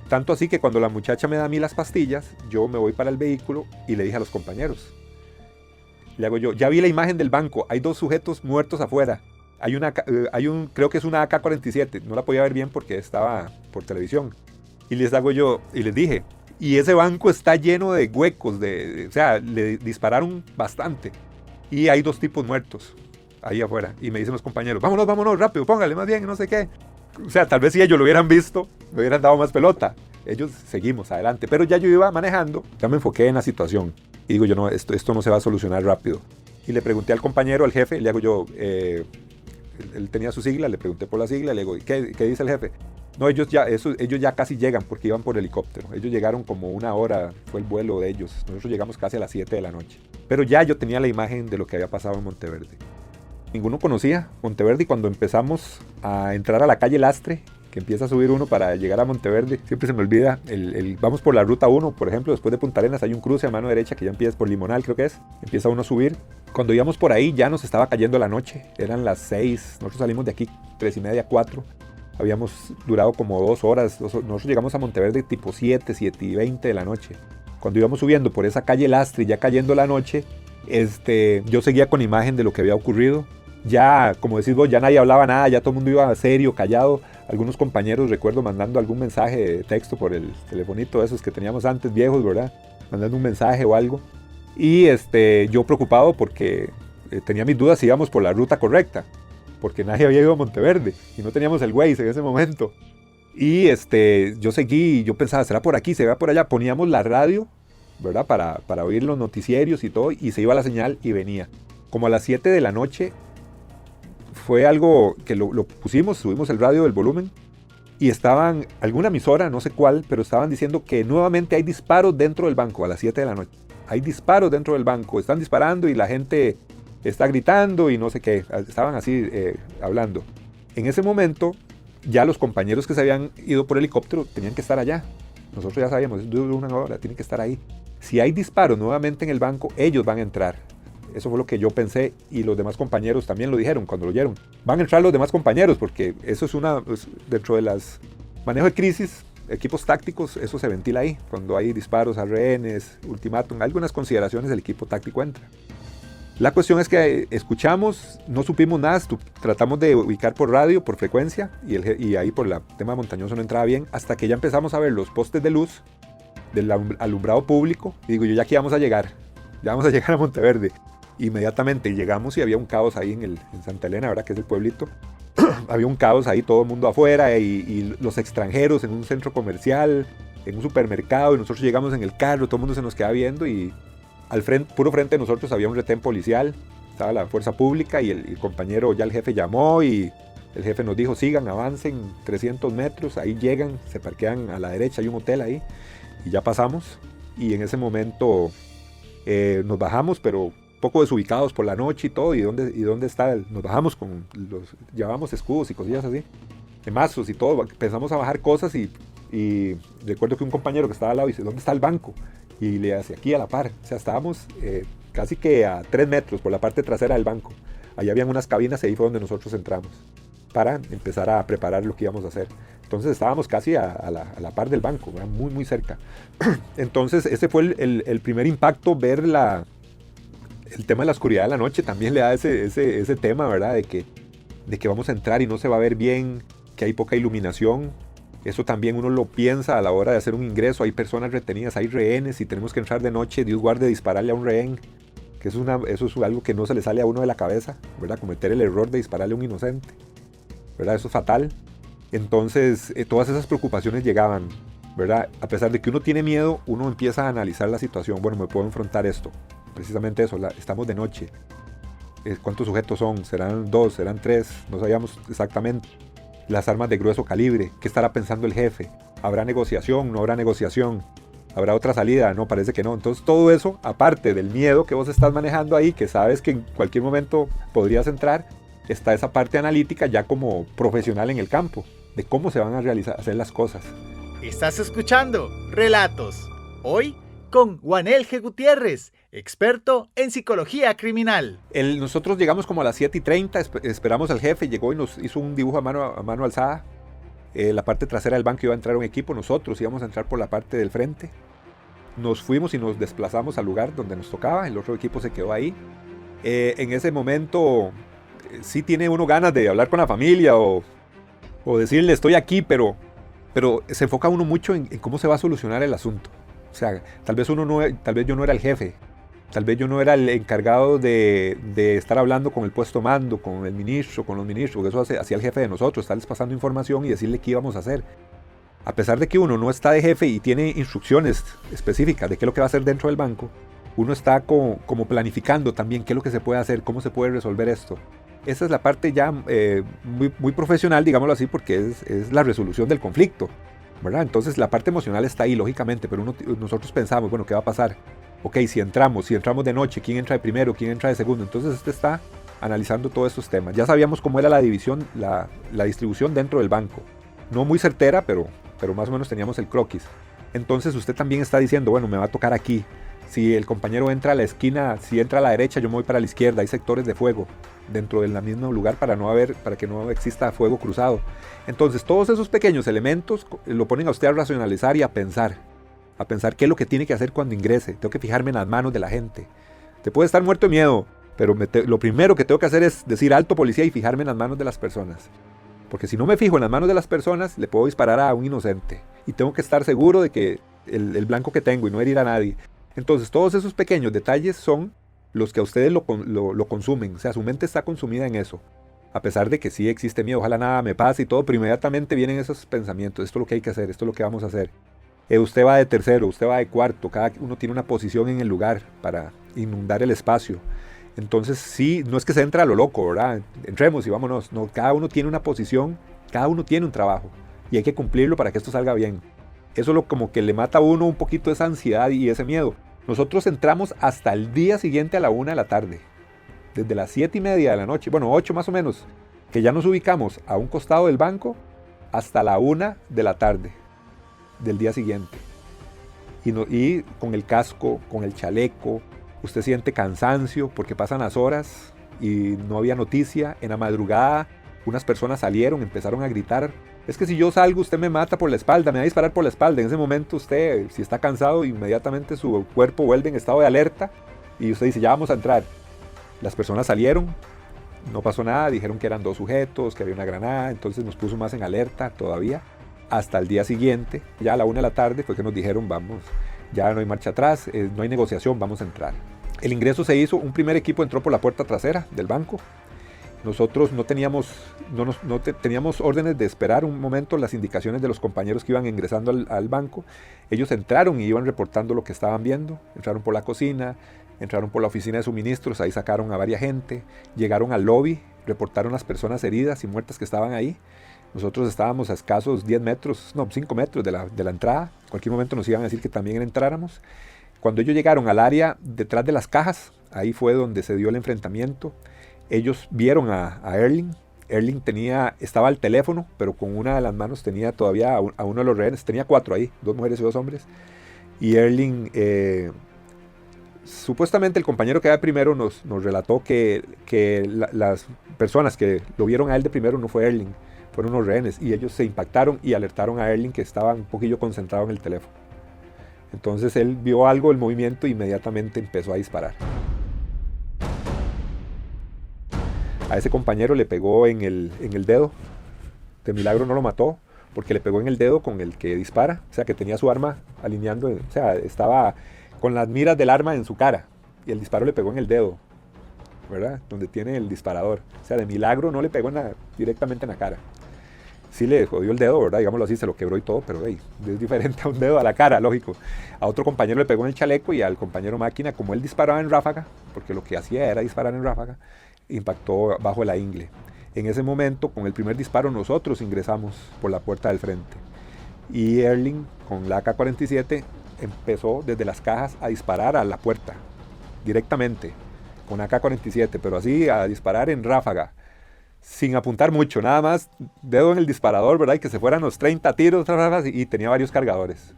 Tanto así que cuando la muchacha me da a mí las pastillas, yo me voy para el vehículo y le dije a los compañeros. Le hago yo, ya vi la imagen del banco, hay dos sujetos muertos afuera. Creo que es una AK-47, no la podía ver bien porque estaba por televisión. Y les dije, y ese banco está lleno de huecos, o sea, le dispararon bastante. Y hay dos tipos muertos ahí afuera. Y me dicen los compañeros, vámonos, rápido, póngale más bien, no sé qué. O sea, tal vez si ellos lo hubieran visto, me hubieran dado más pelota. Ellos seguimos adelante. Pero ya yo iba manejando, ya me enfoqué en la situación. Y digo yo, no, esto no se va a solucionar rápido. Y le pregunté al compañero, al jefe, le hago yo, él tenía su sigla, le pregunté por la sigla, le digo, ¿qué dice el jefe? No, ellos ya casi llegan porque iban por helicóptero. Ellos llegaron como 1 hora, fue el vuelo de ellos. Nosotros llegamos casi a las 7 de la noche. Pero ya yo tenía la imagen de lo que había pasado en Monteverde. Ninguno conocía Monteverde y cuando empezamos a entrar a la calle Lastre, que empieza a subir uno para llegar a Monteverde. Siempre se me olvida, vamos por la ruta 1, por ejemplo, después de Punta Arenas hay un cruce a mano derecha que ya empieza por Limonal, creo que es. Empieza uno a subir. Cuando íbamos por ahí ya nos estaba cayendo la noche, eran las 6, nosotros salimos de aquí 3:30, 4. Habíamos durado como 2 horas, nosotros llegamos a Monteverde tipo 7:20 de la noche. Cuando íbamos subiendo por esa calle Lastre, ya cayendo la noche, yo seguía con imagen de lo que había ocurrido. Ya, como decís vos, ya nadie hablaba nada, ya todo el mundo iba serio, callado. Algunos compañeros, recuerdo, mandando algún mensaje de texto por el telefonito, esos que teníamos antes, viejos, ¿verdad? Mandando un mensaje o algo. Y yo preocupado porque tenía mis dudas si íbamos por la ruta correcta, porque nadie había ido a Monteverde y no teníamos el Waze en ese momento. Y yo seguí, yo pensaba, ¿será por aquí? ¿Será por allá? Poníamos la radio, ¿verdad? Para oír los noticierios y todo, y se iba la señal y venía. Como a las 7 de la noche, fue algo que lo pusimos, subimos el radio del volumen, y estaban, alguna emisora, no sé cuál, pero estaban diciendo que nuevamente hay disparos dentro del banco a las 7 de la noche. Hay disparos dentro del banco, están disparando y la gente está gritando y no sé qué, estaban así hablando. En ese momento, ya los compañeros que se habían ido por helicóptero tenían que estar allá. Nosotros ya sabíamos, dura una hora, tienen que estar ahí. Si hay disparos nuevamente en el banco, ellos van a entrar. Eso fue lo que yo pensé y los demás compañeros también lo dijeron cuando lo oyeron. Van a entrar los demás compañeros porque eso es dentro de las manejo de crisis, equipos tácticos, eso se ventila ahí. Cuando hay disparos a rehenes, ultimátum, algunas consideraciones el equipo táctico entra. La cuestión es que escuchamos, no supimos nada, tratamos de ubicar por radio, por frecuencia, y ahí por el tema montañoso no entraba bien, hasta que ya empezamos a ver los postes de luz del alumbrado público, y digo yo, ya aquí vamos a llegar a Monteverde. Inmediatamente llegamos y había un caos ahí en Santa Elena, ¿verdad? Que es el pueblito. Había un caos ahí, todo el mundo afuera y los extranjeros en un centro comercial, en un supermercado, y nosotros llegamos en el carro, todo el mundo se nos queda viendo y al frente, puro frente de nosotros había un retén policial, estaba la fuerza pública y el compañero, ya el jefe llamó y el jefe nos dijo, sigan, avancen 300 metros, ahí llegan, se parquean a la derecha, hay un hotel ahí y ya pasamos y en ese momento nos bajamos, pero poco desubicados por la noche y todo, y dónde está, nos bajamos llevábamos escudos y cosillas así, de mazos y todo, pensamos a bajar cosas y recuerdo que un compañero que estaba al lado dice, ¿dónde está el banco? Y le hace aquí a la par, o sea, estábamos casi que a 3 metros por la parte trasera del banco, allá habían unas cabinas y ahí fue donde nosotros entramos, para empezar a preparar lo que íbamos a hacer. Entonces estábamos casi a la par del banco, muy muy cerca. Entonces ese fue el primer impacto, ver el tema de la oscuridad de la noche también le da ese tema, ¿verdad? De que vamos a entrar y no se va a ver bien, que hay poca iluminación. Eso también uno lo piensa a la hora de hacer un ingreso. Hay personas retenidas, hay rehenes y tenemos que entrar de noche. Dios guarde dispararle a un rehén, que eso es algo que no se le sale a uno de la cabeza, ¿verdad? Cometer el error de dispararle a un inocente, ¿verdad? Eso es fatal. Entonces, todas esas preocupaciones llegaban, ¿verdad? A pesar de que uno tiene miedo, uno empieza a analizar la situación. Bueno, me puedo enfrentar esto. Precisamente eso, estamos de noche. ¿Cuántos sujetos son? ¿Serán 2? ¿Serán 3? No sabíamos exactamente. Las armas de grueso calibre. ¿Qué estará pensando el jefe? ¿Habrá negociación? ¿No habrá negociación? ¿Habrá otra salida? No, parece que no. Entonces todo eso, aparte del miedo que vos estás manejando ahí, que sabes que en cualquier momento podrías entrar, está esa parte analítica ya como profesional en el campo, de cómo se van a hacer las cosas. Estás escuchando Relatos. Hoy con Juanel G. Gutiérrez, experto en psicología criminal. Nosotros llegamos como a las 7:30, esperamos al jefe, llegó y nos hizo un dibujo a mano alzada. La parte trasera del banco iba a entrar un equipo, nosotros íbamos a entrar por la parte del frente. Nos fuimos y nos desplazamos al lugar donde nos tocaba, el otro equipo se quedó ahí. En ese momento sí tiene uno ganas de hablar con la familia o decirle estoy aquí, pero se enfoca uno mucho en cómo se va a solucionar el asunto. O sea, tal vez yo no era el jefe, tal vez yo no era el encargado de estar hablando con el puesto mando, con el ministro, con los ministros, porque eso hacía el jefe de nosotros, estarles pasando información y decirle qué íbamos a hacer. A pesar de que uno no está de jefe y tiene instrucciones específicas de qué es lo que va a hacer dentro del banco, uno está como planificando también qué es lo que se puede hacer, cómo se puede resolver esto. Esa es la parte ya muy, muy profesional, digámoslo así, porque es la resolución del conflicto, ¿verdad? Entonces la parte emocional está ahí, lógicamente, pero nosotros pensamos, bueno, ¿qué va a pasar? Ok, si entramos de noche, ¿quién entra de primero? ¿Quién entra de segundo? Entonces está analizando todos estos temas. Ya sabíamos cómo era la división, la distribución dentro del banco. no muy certera, pero más o menos teníamos el croquis. Entonces usted también está diciendo, bueno, me va a tocar aquí. Si el compañero entra a la esquina, si entra a la derecha, yo me voy para la izquierda. Hay sectores de fuego dentro del mismo lugar para que no exista fuego cruzado. Entonces todos esos pequeños elementos lo ponen a usted a racionalizar y a pensar qué es lo que tiene que hacer cuando ingrese. Tengo que fijarme en las manos de la gente. Te puede estar muerto de miedo, pero lo primero que tengo que hacer es decir alto policía y fijarme en las manos de las personas. Porque si no me fijo en las manos de las personas, le puedo disparar a un inocente. Y tengo que estar seguro de que el blanco que tengo y no herir a nadie. Entonces todos esos pequeños detalles son los que a ustedes lo consumen. O sea, su mente está consumida en eso. A pesar de que sí existe miedo, ojalá nada me pase y todo, pero inmediatamente vienen esos pensamientos. Esto es lo que hay que hacer, esto es lo que vamos a hacer. Usted va de tercero, usted va de cuarto, cada uno tiene una posición en el lugar para inundar el espacio. Entonces sí, no es que se entra a lo loco, ¿verdad? Entremos y vámonos. No, cada uno tiene una posición, cada uno tiene un trabajo y hay que cumplirlo para que esto salga bien. Eso como que le mata a uno un poquito esa ansiedad y ese miedo. Nosotros entramos hasta el día siguiente a la 1 de la tarde. Desde las 7:30 de la noche, bueno, 8 más o menos, que ya nos ubicamos a un costado del banco, hasta la 1 de la tarde del día siguiente. Y con el casco, con el chaleco, usted siente cansancio porque pasan las horas y no había noticia. En la madrugada, unas personas salieron, empezaron a gritar. Es que si yo salgo, usted me mata por la espalda, me va a disparar por la espalda. En ese momento usted, si está cansado, inmediatamente su cuerpo vuelve en estado de alerta y usted dice, ya vamos a entrar. Las personas salieron, no pasó nada, dijeron que eran 2 sujetos, que había una granada, entonces nos puso más en alerta todavía. Hasta el día siguiente, ya a la 1 de la tarde, fue que nos dijeron, vamos, ya no hay marcha atrás, no hay negociación, vamos a entrar. El ingreso se hizo, un primer equipo entró por la puerta trasera del banco. Nosotros teníamos órdenes de esperar un momento las indicaciones de los compañeros que iban ingresando al banco. Ellos entraron y iban reportando lo que estaban viendo. Entraron por la cocina, entraron por la oficina de suministros, ahí sacaron a varias gente, llegaron al lobby, reportaron las personas heridas y muertas que estaban ahí. Nosotros estábamos a escasos 5 metros de la entrada. En cualquier momento nos iban a decir que también entráramos. Cuando ellos llegaron al área detrás de las cajas, ahí fue donde se dio el enfrentamiento. Ellos vieron a Erling. Erling estaba al teléfono, pero con una de las manos tenía todavía a uno de los rehenes. Tenía 4 ahí, 2 mujeres y 2 hombres. Y Erling, supuestamente el compañero que era primero nos relató que las personas que lo vieron a él de primero no fue Erling, fueron unos rehenes. Y ellos se impactaron y alertaron a Erling que estaba un poquillo concentrado en el teléfono. Entonces él vio algo del movimiento e inmediatamente empezó a disparar. A ese compañero le pegó en el dedo. De milagro no lo mató, porque le pegó en el dedo con el que dispara. O sea, que tenía su arma alineando, o sea, estaba con las miras del arma en su cara. Y el disparo le pegó en el dedo, ¿verdad? Donde tiene el disparador. O sea, de milagro no le pegó directamente en la cara. Sí le jodió el dedo, ¿verdad? Digámoslo así, se lo quebró y todo, pero es diferente a un dedo a la cara, lógico. A otro compañero le pegó en el chaleco y al compañero máquina, como él disparaba en ráfaga, porque lo que hacía era disparar en ráfaga, impactó bajo la ingle. En ese momento, con el primer disparo, nosotros ingresamos por la puerta del frente. Y Erling, con la AK-47, empezó desde las cajas a disparar a la puerta, directamente, con AK-47, pero así a disparar en ráfaga, sin apuntar mucho, nada más dedo en el disparador, ¿verdad? Y que se fueran los 30 tiros, y tenía varios cargadores.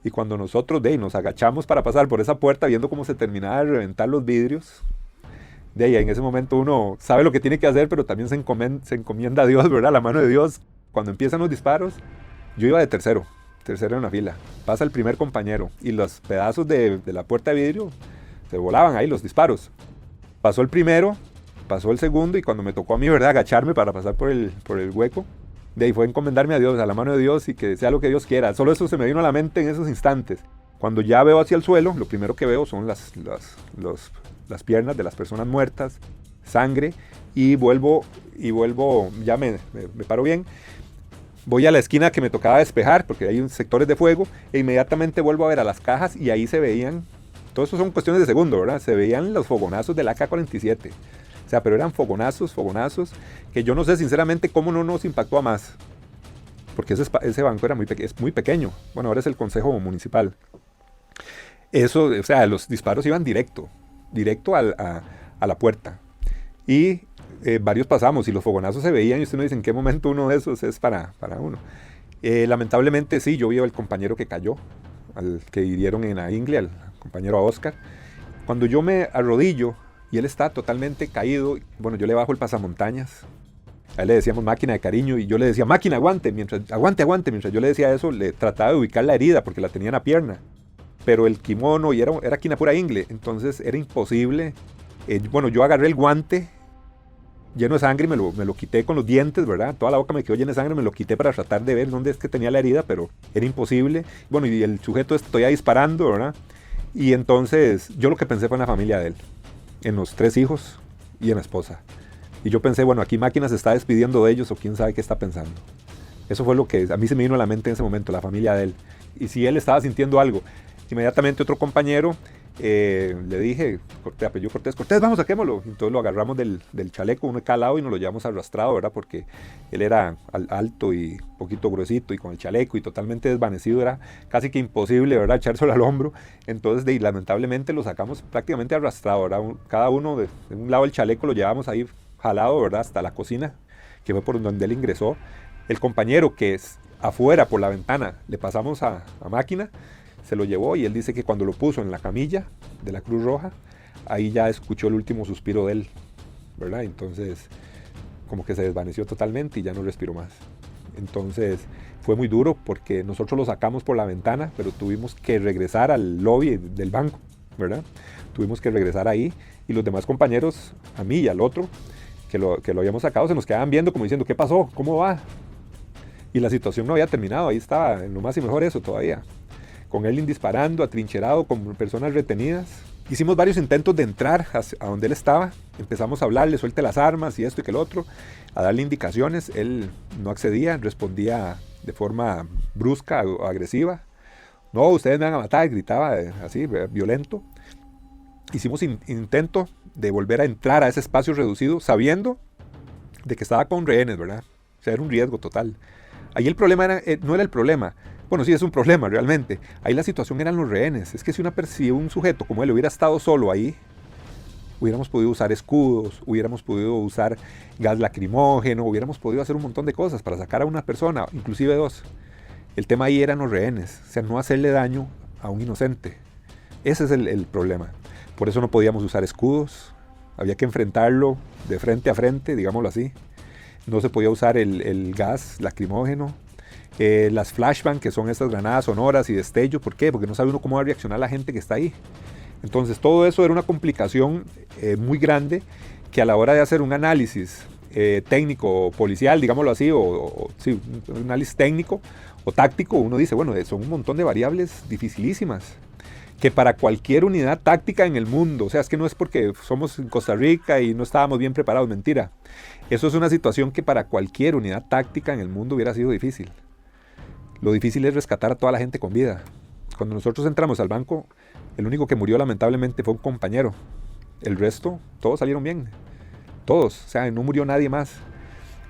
Y cuando nosotros nos agachamos para pasar por esa puerta, viendo cómo se terminaba de reventar los vidrios, de ahí en ese momento uno sabe lo que tiene que hacer, pero también se encomienda a Dios, ¿verdad? La mano de Dios. Cuando empiezan los disparos, yo iba de tercero en la fila. Pasa el primer compañero y los pedazos de la puerta de vidrio se volaban ahí, los disparos. Pasó el primero, pasó el segundo y cuando me tocó a mí, ¿verdad? Agacharme para pasar por el hueco, de ahí fue encomendarme a Dios, a la mano de Dios y que sea lo que Dios quiera. Solo eso se me vino a la mente en esos instantes. Cuando ya veo hacia el suelo, lo primero que veo son las piernas de las personas muertas, sangre, y vuelvo, ya me paro bien, voy a la esquina que me tocaba despejar, porque hay sectores de fuego, e inmediatamente vuelvo a ver a las cajas, y ahí se veían, todo eso son cuestiones de segundo, ¿verdad? Se veían los fogonazos del AK-47, o sea, pero eran fogonazos, que yo no sé sinceramente cómo no nos impactó a más, porque ese banco es muy pequeño, bueno, ahora es el Consejo Municipal. Eso, o sea, los disparos iban directo a la puerta. Y varios pasamos y los fogonazos se veían y usted no dice en qué momento uno de esos es para uno. Lamentablemente sí, yo vi al compañero que cayó, al que hirieron en la ingle, al compañero Oscar. Cuando yo me arrodillo y él está totalmente caído, bueno, yo le bajo el pasamontañas. A él le decíamos máquina de cariño y yo le decía, máquina, aguante, aguante. Mientras yo le decía eso, le trataba de ubicar la herida porque la tenía en la pierna. Pero el kimono, y era quina pura ingle, entonces era imposible. Bueno, yo agarré el guante lleno de sangre y me lo quité con los dientes, ¿verdad? Toda la boca me quedó llena de sangre, me lo quité para tratar de ver dónde es que tenía la herida, pero era imposible. Bueno, y el sujeto estoy ahí disparando, ¿verdad? Y entonces yo lo que pensé fue en la familia de él, en los 3 hijos y en la esposa. Y yo pensé, bueno, aquí Máquina se está despidiendo de ellos o quién sabe qué está pensando. Eso fue lo que a mí se me vino a la mente en ese momento, la familia de él. Y si él estaba sintiendo algo, inmediatamente otro compañero le dije, apellido Cortés, vamos, saquémoslo. Entonces lo agarramos del chaleco, uno de cada lado, y nos lo llevamos arrastrado, ¿verdad? Porque él era alto y un poquito gruesito y con el chaleco y totalmente desvanecido, era casi que imposible, ¿verdad? Echárselo al hombro. Entonces, lamentablemente lo sacamos prácticamente arrastrado, ¿verdad? Cada uno de un lado del chaleco lo llevamos ahí jalado, ¿verdad? Hasta la cocina, que fue por donde él ingresó. El compañero que es afuera por la ventana, le pasamos a Máquina, se lo llevó y él dice que cuando lo puso en la camilla de la Cruz Roja, ahí ya escuchó el último suspiro de él, ¿verdad? Entonces, como que se desvaneció totalmente y ya no respiró más. Entonces, fue muy duro porque nosotros lo sacamos por la ventana, pero tuvimos que regresar al lobby del banco, ¿verdad? Tuvimos que regresar ahí y los demás compañeros, a mí y al otro, que lo habíamos sacado, se nos quedaban viendo como diciendo, ¿qué pasó? ¿Cómo va? Y la situación no había terminado, ahí estaba en lo más y mejor eso todavía. Con él disparando, atrincherado, con personas retenidas. Hicimos varios intentos de entrar a donde él estaba. Empezamos a hablarle, suelte las armas y esto y que el otro, a darle indicaciones. Él no accedía, respondía de forma brusca o agresiva. No, ustedes me van a matar, gritaba así, violento. Hicimos intento de volver a entrar a ese espacio reducido, sabiendo de que estaba con rehenes, ¿verdad? O sea, era un riesgo total. Ahí el problema no era el problema. Bueno, sí es un problema realmente. Ahí la situación eran los rehenes. Es que si un sujeto como él hubiera estado solo ahí, hubiéramos podido usar escudos, hubiéramos podido usar gas lacrimógeno, hubiéramos podido hacer un montón de cosas para sacar a una persona, inclusive 2. El tema ahí eran los rehenes, o sea, no hacerle daño a un inocente. Ese es el problema. Por eso no podíamos usar escudos, había que enfrentarlo de frente a frente, digámoslo así. No se podía usar el gas lacrimógeno. Las flashbang, que son estas granadas sonoras y destello. ¿Por qué? Porque no sabe uno cómo va a reaccionar la gente que está ahí. Entonces todo eso era una complicación muy grande que a la hora de hacer un análisis técnico o policial, digámoslo así, sí, un análisis técnico o táctico, uno dice, bueno, son un montón de variables dificilísimas que para cualquier unidad táctica en el mundo, o sea, es que no es porque somos en Costa Rica y no estábamos bien preparados, mentira. Eso es una situación que para cualquier unidad táctica en el mundo hubiera sido difícil. Lo difícil es rescatar a toda la gente con vida. Cuando nosotros entramos al banco, el único que murió lamentablemente fue un compañero. El resto, todos salieron bien. Todos, o sea, no murió nadie más.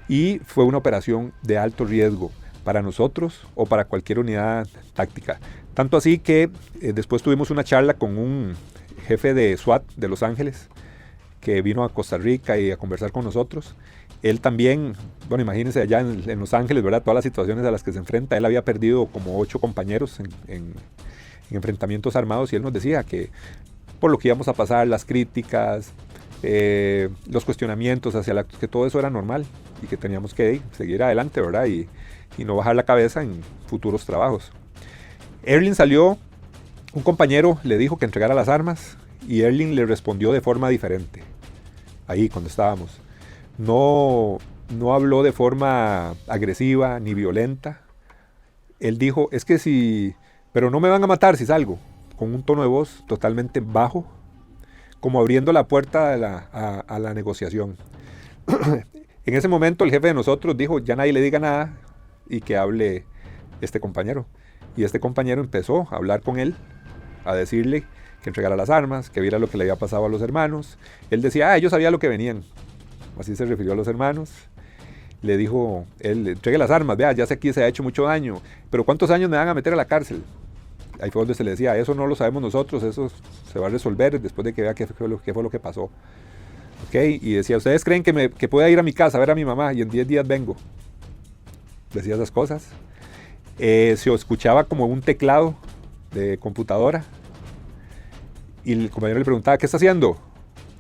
Y fue una operación de alto riesgo para nosotros o para cualquier unidad táctica. Tanto así que después tuvimos una charla con un jefe de SWAT de Los Ángeles que vino a Costa Rica y a conversar con nosotros. Él también, bueno, imagínense allá en Los Ángeles, ¿verdad? Todas las situaciones a las que se enfrenta. Él había perdido como 8 compañeros en enfrentamientos armados y él nos decía que por lo que íbamos a pasar, las críticas, los cuestionamientos hacia que todo eso era normal y que teníamos que seguir adelante, ¿verdad? Y no bajar la cabeza en futuros trabajos. Erling salió, un compañero le dijo que entregara las armas y Erling le respondió de forma diferente. Ahí cuando estábamos. No habló de forma agresiva ni violenta. Él dijo, es que pero no me van a matar si salgo, con un tono de voz totalmente bajo, como abriendo la puerta a la negociación. En ese momento el jefe de nosotros dijo, ya nadie le diga nada y que hable este compañero. Y este compañero empezó a hablar con él, a decirle que entregara las armas, que viera lo que le había pasado a los hermanos. Él decía, ellos sabían lo que venían. Así se refirió a los hermanos. Le dijo, él, entregue las armas, vea, ya sé que se ha hecho mucho daño, pero ¿cuántos años me van a meter a la cárcel? Ahí fue donde se le decía, eso no lo sabemos nosotros, eso se va a resolver después de que vea qué fue lo que pasó. ¿Okay? Y decía, ¿ustedes creen que pueda ir a mi casa a ver a mi mamá y en 10 días vengo? Decía esas cosas. Se escuchaba como un teclado de computadora y el compañero le preguntaba, ¿qué está haciendo?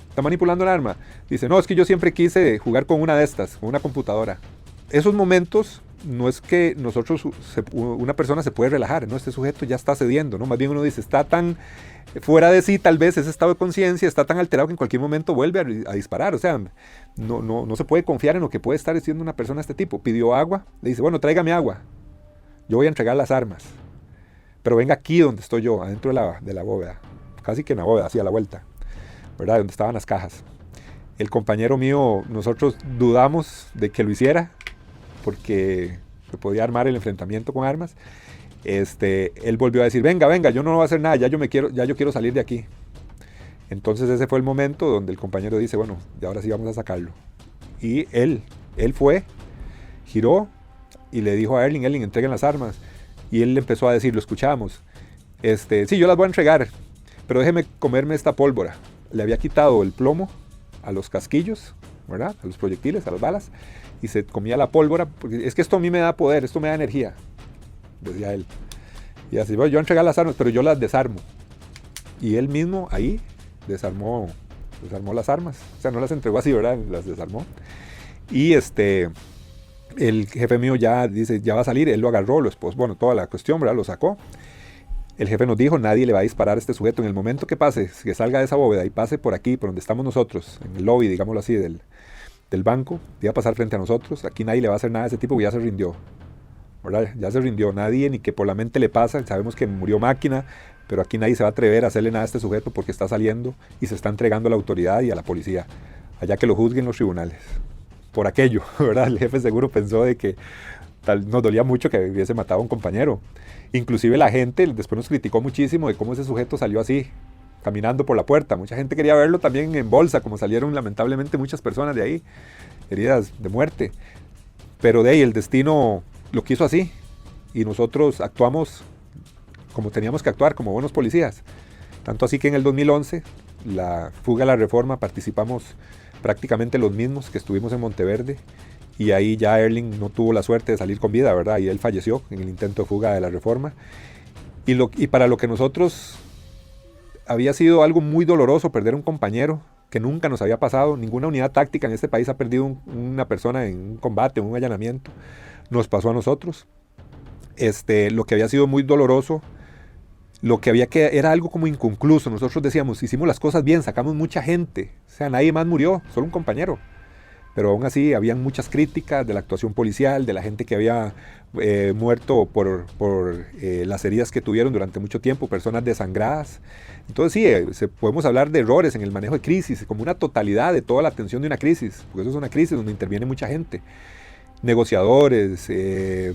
¿Está manipulando el arma? Dice, no, es que yo siempre quise jugar con una de estas, con una computadora. Esos momentos no es que una persona se puede relajar, ¿no? Este sujeto ya está cediendo, ¿no? Más bien uno dice, está tan fuera de sí, tal vez ese estado de conciencia, está tan alterado que en cualquier momento vuelve a disparar. O sea, no se puede confiar en lo que puede estar diciendo una persona de este tipo. Pidió agua, le dice, bueno, tráigame agua, yo voy a entregar las armas, pero venga aquí donde estoy yo, adentro de la bóveda, casi que en la bóveda, así a la vuelta, ¿verdad? Donde estaban las cajas. El compañero mío, nosotros dudamos de que lo hiciera, porque se podía armar el enfrentamiento con armas. Él volvió a decir, venga, yo no voy a hacer nada, yo quiero salir de aquí. Entonces ese fue el momento donde el compañero dice, bueno, y ahora sí vamos a sacarlo. Y él fue, giró y le dijo a Erling, entreguen las armas. Y él le empezó a decir, lo escuchamos, sí, yo las voy a entregar, pero déjeme comerme esta pólvora. Le había quitado el plomo a los casquillos, ¿verdad? A los proyectiles, a las balas, y se comía la pólvora, porque es que esto a mí me da poder, esto me da energía, decía él. Y así, bueno, yo entregar las armas, pero yo las desarmo. Y él mismo ahí desarmó las armas, o sea, no las entregó así, ¿verdad? Las desarmó. Y el jefe mío ya dice, ya va a salir, él lo agarró, bueno, toda la cuestión, ¿verdad? Lo sacó. El jefe nos dijo, nadie le va a disparar a este sujeto. En el momento que pase, que salga de esa bóveda y pase por aquí, por donde estamos nosotros, en el lobby, digámoslo así, del banco, iba a pasar frente a nosotros, aquí nadie le va a hacer nada a ese tipo que ya se rindió, ¿verdad? Ya se rindió, nadie, ni que por la mente le pasa, sabemos que murió máquina, pero aquí nadie se va a atrever a hacerle nada a este sujeto porque está saliendo y se está entregando a la autoridad y a la policía, allá que lo juzguen los tribunales. Por aquello, ¿verdad? El jefe seguro pensó de que nos dolía mucho que hubiese matado a un compañero. Inclusive la gente después nos criticó muchísimo de cómo ese sujeto salió así, caminando por la puerta. Mucha gente quería verlo también en bolsa, como salieron lamentablemente muchas personas de ahí, heridas de muerte. Pero de ahí el destino lo quiso así, y nosotros actuamos como teníamos que actuar, como buenos policías. Tanto así que en el 2011, la fuga a la Reforma, participamos prácticamente los mismos que estuvimos en Monteverde, y ahí ya Erling no tuvo la suerte de salir con vida, ¿verdad? Y él falleció en el intento de fuga de la Reforma. Y para lo que nosotros había sido algo muy doloroso perder un compañero que nunca nos había pasado, ninguna unidad táctica en este país ha perdido una persona en un combate, en un allanamiento, nos pasó a nosotros. Lo que había sido muy doloroso, lo que era algo como inconcluso. Nosotros decíamos, hicimos las cosas bien, sacamos mucha gente, o sea, nadie más murió, solo un compañero. Pero aún así habían muchas críticas de la actuación policial, de la gente que había muerto por las heridas que tuvieron durante mucho tiempo, personas desangradas. Entonces sí, podemos hablar de errores en el manejo de crisis, como una totalidad de toda la atención de una crisis, porque eso es una crisis donde interviene mucha gente, negociadores,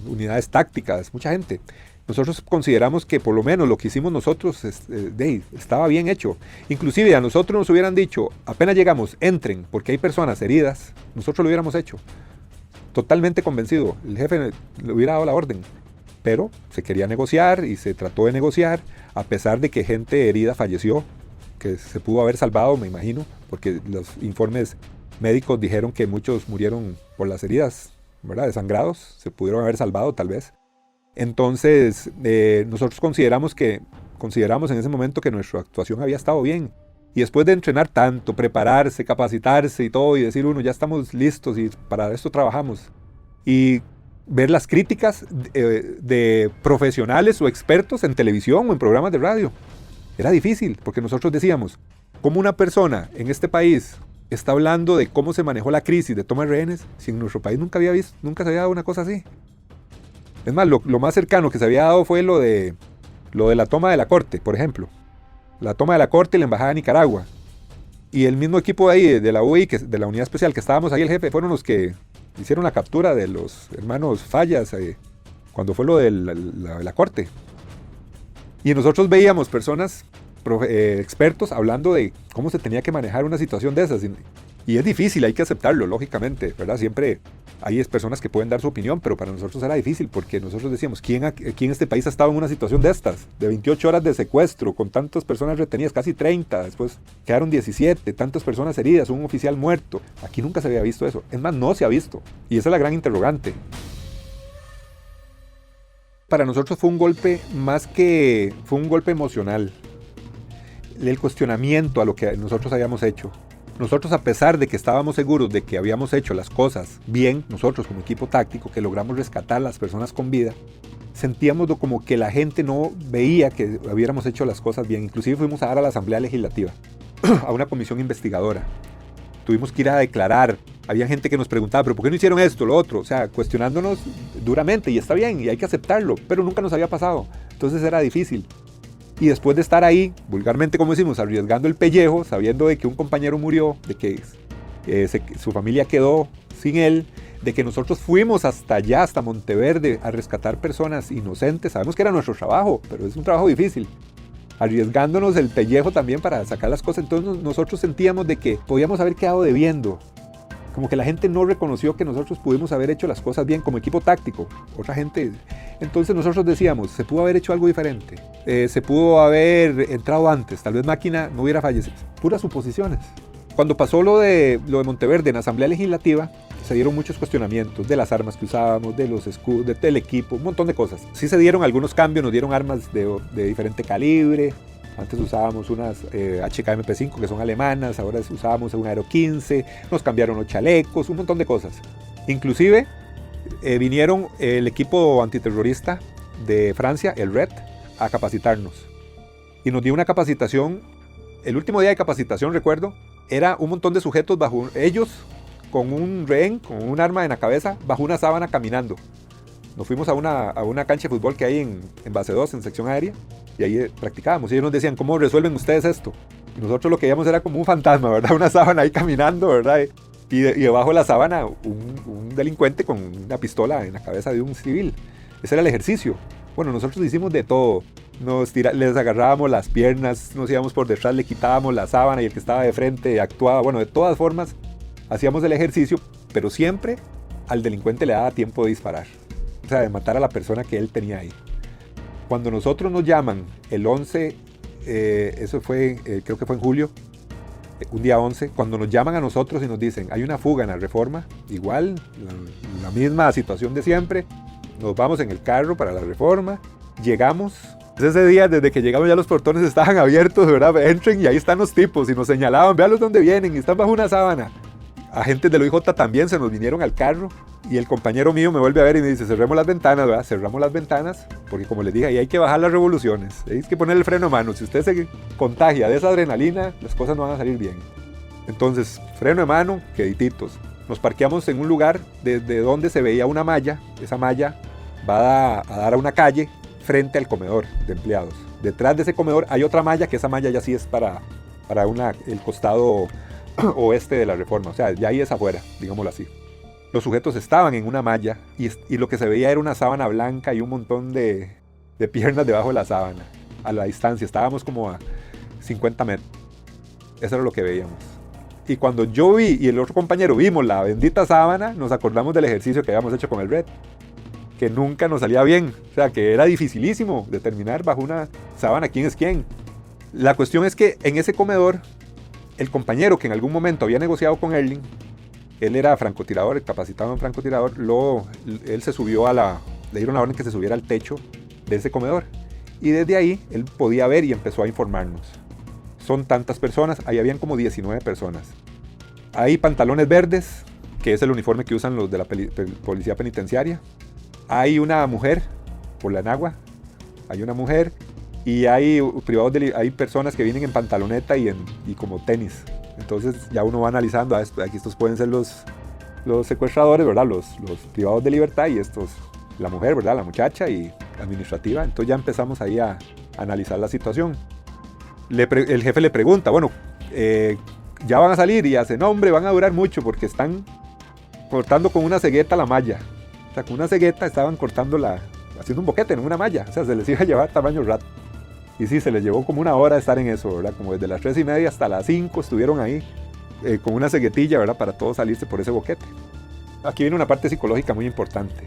unidades tácticas, mucha gente. Nosotros consideramos que por lo menos lo que hicimos nosotros estaba bien hecho. Inclusive a nosotros nos hubieran dicho, apenas llegamos, entren, porque hay personas heridas, nosotros lo hubiéramos hecho. Totalmente convencido, el jefe le hubiera dado la orden. Pero se quería negociar y se trató de negociar, a pesar de que gente herida falleció, que se pudo haber salvado, me imagino, porque los informes médicos dijeron que muchos murieron por las heridas, ¿verdad? Desangrados, se pudieron haber salvado tal vez. Entonces, nosotros consideramos en ese momento que nuestra actuación había estado bien. Y después de entrenar tanto, prepararse, capacitarse y todo, y decir uno, ya estamos listos y para esto trabajamos. Y ver las críticas de profesionales o expertos en televisión o en programas de radio. Era difícil, porque nosotros decíamos, ¿cómo una persona en este país está hablando de cómo se manejó la crisis de toma de rehenes si en nuestro país nunca se había dado una cosa así? Es más, lo más cercano que se había dado fue lo de la toma de la corte, por ejemplo. La toma de la corte y la embajada de Nicaragua. Y el mismo equipo de ahí, de la UI, de la unidad especial que estábamos ahí, el jefe, fueron los que hicieron la captura de los hermanos Fallas cuando fue lo de la corte. Y nosotros veíamos personas, expertos, hablando de cómo se tenía que manejar una situación de esas. Y es difícil, hay que aceptarlo, lógicamente, ¿verdad? Siempre hay personas que pueden dar su opinión, pero para nosotros era difícil porque nosotros decíamos, ¿quién en este país ha estado en una situación de estas? De 28 horas de secuestro, con tantas personas retenidas, casi 30, después quedaron 17, tantas personas heridas, un oficial muerto. Aquí nunca se había visto eso. Es más, no se ha visto. Y esa es la gran interrogante. Para nosotros fue un golpe fue un golpe emocional. El cuestionamiento a lo que nosotros habíamos hecho. Nosotros, a pesar de que estábamos seguros de que habíamos hecho las cosas bien, nosotros como equipo táctico, que logramos rescatar a las personas con vida, sentíamos como que la gente no veía que hubiéramos hecho las cosas bien. Inclusive fuimos a dar a la Asamblea Legislativa, a una comisión investigadora. Tuvimos que ir a declarar. Había gente que nos preguntaba, ¿pero por qué no hicieron esto, lo otro? O sea, cuestionándonos duramente, y está bien, y hay que aceptarlo, pero nunca nos había pasado. Entonces era difícil. Y después de estar ahí, vulgarmente como decimos, arriesgando el pellejo, sabiendo de que un compañero murió, de que su familia quedó sin él, de que nosotros fuimos hasta allá, hasta Monteverde, a rescatar personas inocentes. Sabemos que era nuestro trabajo, pero es un trabajo difícil. Arriesgándonos el pellejo también para sacar las cosas. Entonces nosotros sentíamos de que podíamos haber quedado debiendo. Como que la gente no reconoció que nosotros pudimos haber hecho las cosas bien como equipo táctico. Otra gente... Entonces nosotros decíamos, se pudo haber hecho algo diferente. Se pudo haber entrado antes. Tal vez Máquina no hubiera fallecido. Puras suposiciones. Cuando pasó lo de Monteverde en la Asamblea Legislativa, se dieron muchos cuestionamientos de las armas que usábamos, de los escudos, del equipo, un montón de cosas. Sí se dieron algunos cambios, nos dieron armas de diferente calibre. Antes usábamos unas HKMP5 que son alemanas, ahora usábamos una Aero 15, nos cambiaron los chalecos, un montón de cosas. Inclusive vinieron el equipo antiterrorista de Francia, el RED, a capacitarnos. Y nos dio una capacitación, el último día de capacitación recuerdo, era un montón de sujetos bajo ellos, con un rehén, con un arma en la cabeza, bajo una sábana caminando. Nos fuimos a una cancha de fútbol que hay en Base 2, en sección aérea, y ahí practicábamos. Y ellos nos decían, ¿cómo resuelven ustedes esto? Y nosotros lo que veíamos era como un fantasma, ¿verdad? Una sábana ahí caminando, ¿verdad? Y debajo de la sábana un delincuente con una pistola en la cabeza de un civil. Ese era el ejercicio. Bueno, nosotros hicimos de todo. Les agarrábamos las piernas, nos íbamos por detrás, le quitábamos la sábana y el que estaba de frente actuaba. Bueno, de todas formas, hacíamos el ejercicio, pero siempre al delincuente le daba tiempo de disparar. O sea, de matar a la persona que él tenía ahí. Cuando nosotros nos llaman el 11, eso fue, creo que fue en julio, un día 11, cuando nos llaman a nosotros y nos dicen, hay una fuga en la Reforma, igual, la misma situación de siempre, nos vamos en el carro para la Reforma, llegamos, ese día desde que llegamos ya los portones estaban abiertos, ¿verdad? Entren y ahí están los tipos y nos señalaban, véanlos dónde vienen y están bajo una sábana. Agentes del OIJ también se nos vinieron al carro y el compañero mío me vuelve a ver y me dice, cerremos las ventanas, ¿verdad? Cerramos las ventanas porque como les dije, ahí hay que bajar las revoluciones, hay que poner el freno a mano. Si usted se contagia de esa adrenalina, las cosas no van a salir bien. Entonces, freno de mano, quedititos. Nos parqueamos en un lugar desde donde se veía una malla. Esa malla va a dar a una calle frente al comedor de empleados. Detrás de ese comedor hay otra malla, que esa malla ya sí es para el costado oeste de la Reforma, o sea, ya ahí es afuera, digámoslo así. Los sujetos estaban en una malla y lo que se veía era una sábana blanca y un montón de piernas debajo de la sábana. A la distancia, estábamos como a 50 metros. Eso era lo que veíamos. Y cuando yo vi y el otro compañero vimos la bendita sábana, nos acordamos del ejercicio que habíamos hecho con el RED, que nunca nos salía bien, o sea, que era dificilísimo determinar bajo una sábana quién es quién. La cuestión es que en ese comedor, el compañero que en algún momento había negociado con Erling, él era francotirador, capacitado en francotirador, él se subió le dieron la orden que se subiera al techo de ese comedor. Y desde ahí él podía ver y empezó a informarnos. Son tantas personas, ahí habían como 19 personas. Hay pantalones verdes, que es el uniforme que usan los de la policía penitenciaria. Hay una mujer, por la enagua, hay una mujer. Y hay personas que vienen en pantaloneta y como tenis. Entonces ya uno va analizando, aquí estos pueden ser los secuestradores, ¿verdad? Los privados de libertad y estos, la mujer, ¿verdad? La muchacha y administrativa. Entonces ya empezamos ahí a analizar la situación. El jefe le pregunta, bueno, ya van a salir y hace, no hombre, van a durar mucho porque están cortando con una cegueta la malla. O sea, con una cegueta estaban cortando haciendo un boquete en una malla. O sea, se les iba a llevar tamaño rato. Y sí, se les llevó como una hora estar en eso, ¿verdad? Como desde las 3:30 hasta las 5 estuvieron ahí. con una ceguetilla, ¿verdad? Para todos salirse por ese boquete. Aquí viene una parte psicológica muy importante.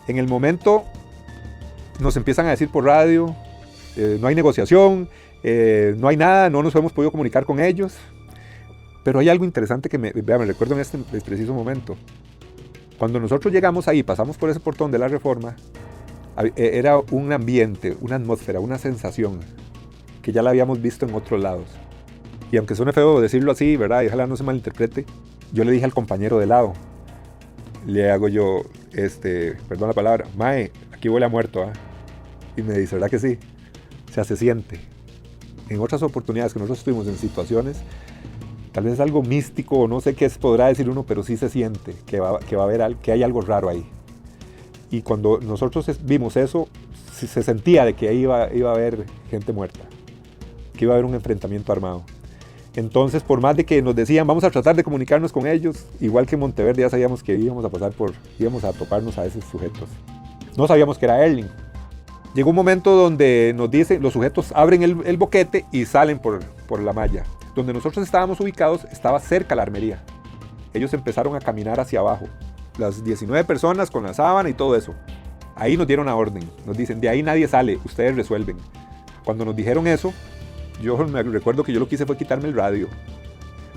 En el momento nos empiezan a decir por radio, no hay negociación, no hay nada, no nos hemos podido comunicar con ellos. Pero hay algo interesante que me recuerdo en este preciso momento. Cuando nosotros llegamos ahí, pasamos por ese portón de la Reforma, era un ambiente, una atmósfera, una sensación que ya la habíamos visto en otros lados. Y aunque suene feo decirlo así, ¿verdad? Y ojalá no se malinterprete, yo le dije al compañero de lado, le hago yo, perdón la palabra, mae, aquí huele a muerto, ¿eh? Y me dice, ¿verdad que sí? O sea, se siente. En otras oportunidades que nosotros estuvimos en situaciones, tal vez algo místico, o no sé qué podrá decir uno, pero sí se siente que va a haber, que hay algo raro ahí. Y cuando nosotros vimos eso, se sentía de que ahí iba a haber gente muerta, que iba a haber un enfrentamiento armado. Entonces, por más de que nos decían, vamos a tratar de comunicarnos con ellos, igual que en Monteverde ya sabíamos que íbamos a toparnos a esos sujetos. No sabíamos que era Erling. Llegó un momento donde nos dicen, los sujetos abren el boquete y salen por la malla. Donde nosotros estábamos ubicados estaba cerca la armería. Ellos empezaron a caminar hacia abajo. Las 19 personas con la sábana y todo eso. Ahí nos dieron la orden. Nos dicen, de ahí nadie sale, ustedes resuelven. Cuando nos dijeron eso, yo me recuerdo que yo lo que hice fue quitarme el radio.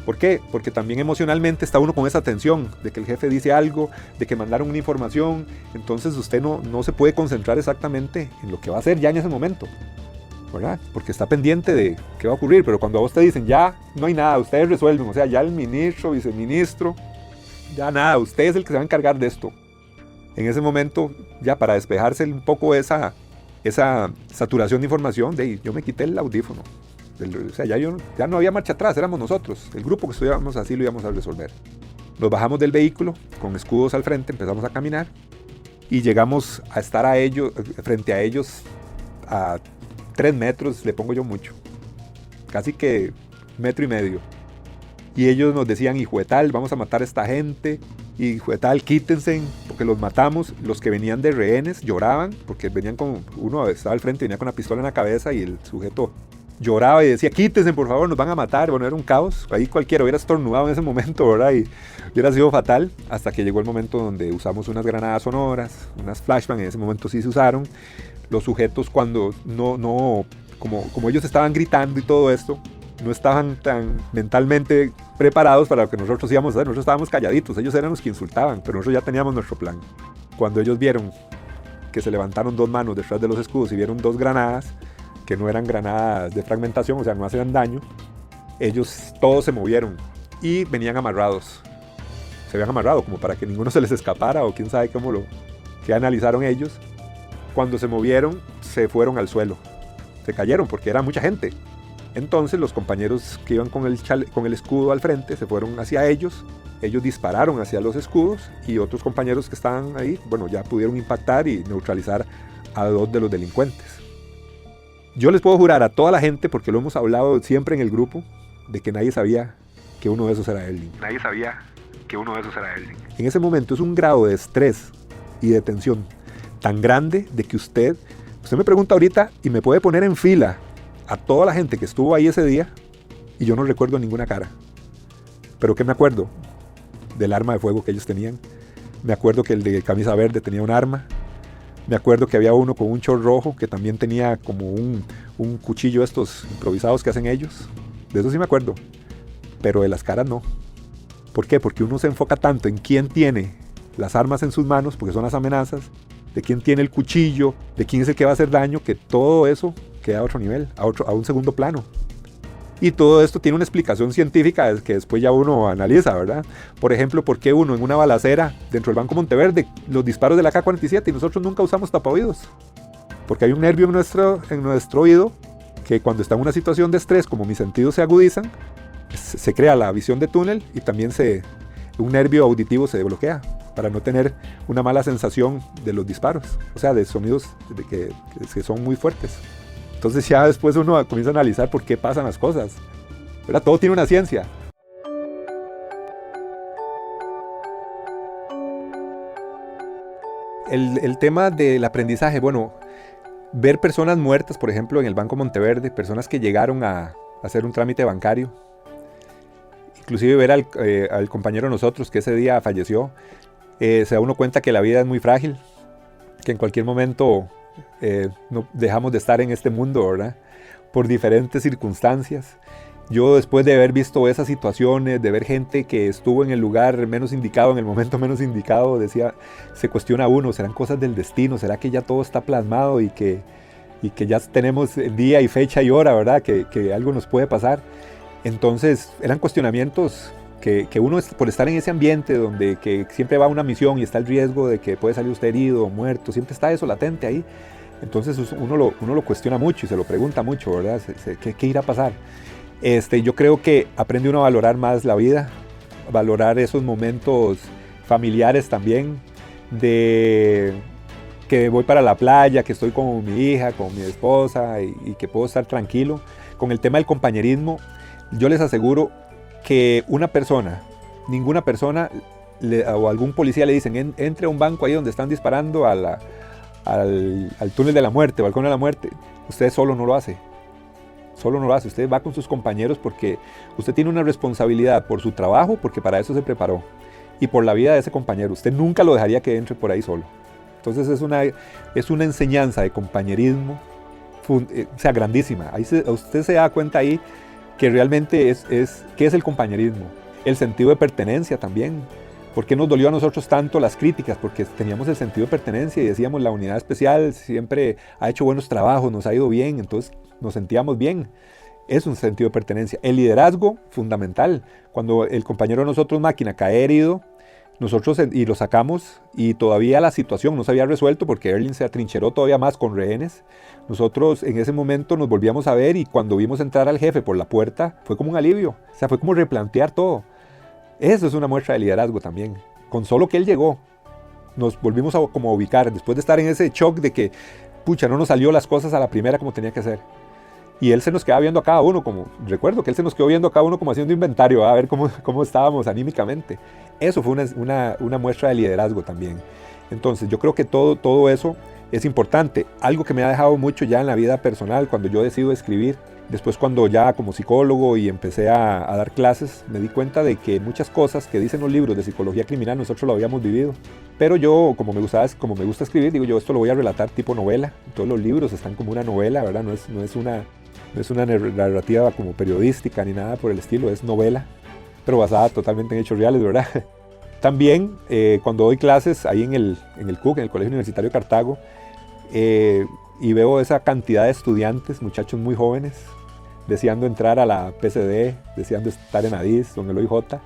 ¿Por qué? Porque también emocionalmente está uno con esa tensión de que el jefe dice algo, de que mandaron una información. Entonces usted no se puede concentrar exactamente en lo que va a hacer ya en ese momento, ¿verdad? Porque está pendiente de qué va a ocurrir. Pero cuando a vos te dicen, ya no hay nada, ustedes resuelven. O sea, ya el ministro, viceministro, ya nada, usted es el que se va a encargar de esto. En ese momento, ya para despejarse un poco esa saturación de información, yo me quité el audífono. O sea, ya no había marcha atrás, éramos nosotros. El grupo que estudiábamos así lo íbamos a resolver. Nos bajamos del vehículo, con escudos al frente, empezamos a caminar y llegamos a estar frente a ellos a 3 metros, le pongo yo mucho. Casi que 1,5 metros. Y ellos nos decían, hijo de tal, vamos a matar a esta gente. Hijo de tal, quítense, porque los matamos. Los que venían de rehenes lloraban, porque venían uno estaba al frente, venía con la pistola en la cabeza y el sujeto lloraba y decía, quítense por favor, nos van a matar. Bueno, era un caos. Ahí cualquiera hubiera estornudado en ese momento, ¿verdad? Y hubiera sido fatal, hasta que llegó el momento donde usamos unas granadas sonoras, unas flashbang, en ese momento sí se usaron. Los sujetos cuando como ellos estaban gritando y todo esto, no estaban tan mentalmente preparados para lo que nosotros íbamos a hacer. Nosotros estábamos calladitos, ellos eran los que insultaban, pero nosotros ya teníamos nuestro plan. Cuando ellos vieron que se levantaron 2 manos detrás de los escudos y vieron 2 granadas, que no eran granadas de fragmentación, o sea, no hacían daño, ellos todos se movieron y venían amarrados. Se habían amarrado como para que ninguno se les escapara, o quién sabe qué analizaron ellos. Cuando se movieron, se fueron al suelo. Se cayeron porque era mucha gente. Entonces los compañeros que iban con el escudo al frente se fueron hacia ellos. Ellos dispararon hacia los escudos y otros compañeros que estaban ahí, bueno, ya pudieron impactar y neutralizar a 2 de los delincuentes. Yo les puedo jurar a toda la gente, porque lo hemos hablado siempre en el grupo, de que nadie sabía que uno de esos era Erling. Nadie sabía que uno de esos era Erling. En ese momento es un grado de estrés y de tensión tan grande de que usted me pregunta ahorita y me puede poner en fila a toda la gente que estuvo ahí ese día y yo no recuerdo ninguna cara. ¿Pero qué me acuerdo? Del arma de fuego que ellos tenían. Me acuerdo que el de camisa verde tenía un arma. Me acuerdo que había uno con un short rojo que también tenía como un cuchillo estos improvisados que hacen ellos. De eso sí me acuerdo. Pero de las caras no. ¿Por qué? Porque uno se enfoca tanto en quién tiene las armas en sus manos, porque son las amenazas, de quién tiene el cuchillo, de quién es el que va a hacer daño, que todo eso queda a otro nivel, a un segundo plano. Y todo esto tiene una explicación científica que después ya uno analiza, ¿verdad? Por ejemplo, ¿por qué uno en una balacera dentro del Banco Monteverde, los disparos de la AK-47 y nosotros nunca usamos tapaoídos? Porque hay un nervio en nuestro oído que cuando está en una situación de estrés, como mis sentidos se agudizan, se crea la visión de túnel y también un nervio auditivo se bloquea para no tener una mala sensación de los disparos, o sea, de sonidos que son muy fuertes. Entonces ya después uno comienza a analizar por qué pasan las cosas, ¿verdad? Todo tiene una ciencia. El tema del aprendizaje, bueno, ver personas muertas, por ejemplo, en el Banco Monteverde, personas que llegaron a hacer un trámite bancario. inclusive ver al compañero de nosotros que ese día falleció, se da uno cuenta que la vida es muy frágil, que en cualquier momento no dejamos de estar en este mundo, ¿verdad? Por diferentes circunstancias. Yo, después de haber visto esas situaciones, de ver gente que estuvo en el lugar menos indicado, en el momento menos indicado, se cuestiona uno, ¿serán cosas del destino? ¿Será que ya todo está plasmado y que ya tenemos día y fecha y hora, ¿verdad? Que algo nos puede pasar. Entonces eran cuestionamientos que uno, por estar en ese ambiente donde que siempre va a una misión y está el riesgo de que puede salir usted herido o muerto, siempre está eso latente ahí. Entonces uno lo cuestiona mucho y se lo pregunta mucho, ¿verdad? ¿Qué irá a pasar? Yo creo que aprende uno a valorar más la vida, a valorar esos momentos familiares también, de que voy para la playa, que estoy con mi hija, con mi esposa y que puedo estar tranquilo. Con el tema del compañerismo, yo les aseguro que ninguna persona o algún policía le dicen entre a un banco ahí donde están disparando al túnel de la muerte o al cono de la muerte. Usted solo no lo hace. Usted va con sus compañeros porque usted tiene una responsabilidad por su trabajo, porque para eso se preparó, y por la vida de ese compañero. Usted nunca lo dejaría que entre por ahí solo. Entonces es una enseñanza de compañerismo, grandísima. Usted se da cuenta ahí que realmente ¿qué es el compañerismo? El sentido de pertenencia también. ¿Por qué nos dolió a nosotros tanto las críticas? Porque teníamos el sentido de pertenencia y decíamos, la unidad especial siempre ha hecho buenos trabajos, nos ha ido bien, entonces nos sentíamos bien. Es un sentido de pertenencia. El liderazgo, fundamental. Cuando el compañero de nosotros, máquina, cae herido, nosotros y lo sacamos y todavía la situación no se había resuelto porque Erling se atrincheró todavía más con rehenes. Nosotros en ese momento nos volvíamos a ver y cuando vimos entrar al jefe por la puerta fue como un alivio. O sea, fue como replantear todo. Eso es una muestra de liderazgo también. Con solo que él llegó, nos volvimos a como ubicar después de estar en ese shock de que, no nos salió las cosas a la primera como tenía que ser. Y él se nos quedaba viendo a cada uno, recuerdo que él se nos quedó viendo a cada uno como haciendo inventario, a ver cómo estábamos anímicamente. Eso fue una muestra de liderazgo también. Entonces yo creo que todo eso es importante. Algo que me ha dejado mucho ya en la vida personal, cuando yo decido escribir, después cuando ya como psicólogo y empecé a dar clases, me di cuenta de que muchas cosas que dicen los libros de psicología criminal nosotros lo habíamos vivido. Pero yo, como me gusta escribir, digo yo, esto lo voy a relatar tipo novela. Todos los libros están como una novela, ¿verdad? No es una narrativa como periodística ni nada por el estilo, es novela, pero basada totalmente en hechos reales, ¿verdad? También cuando doy clases ahí en el CUC, en el Colegio Universitario de Cartago, y veo esa cantidad de estudiantes, muchachos muy jóvenes, deseando entrar a la PCD, deseando estar en ADIS o en el OIJ,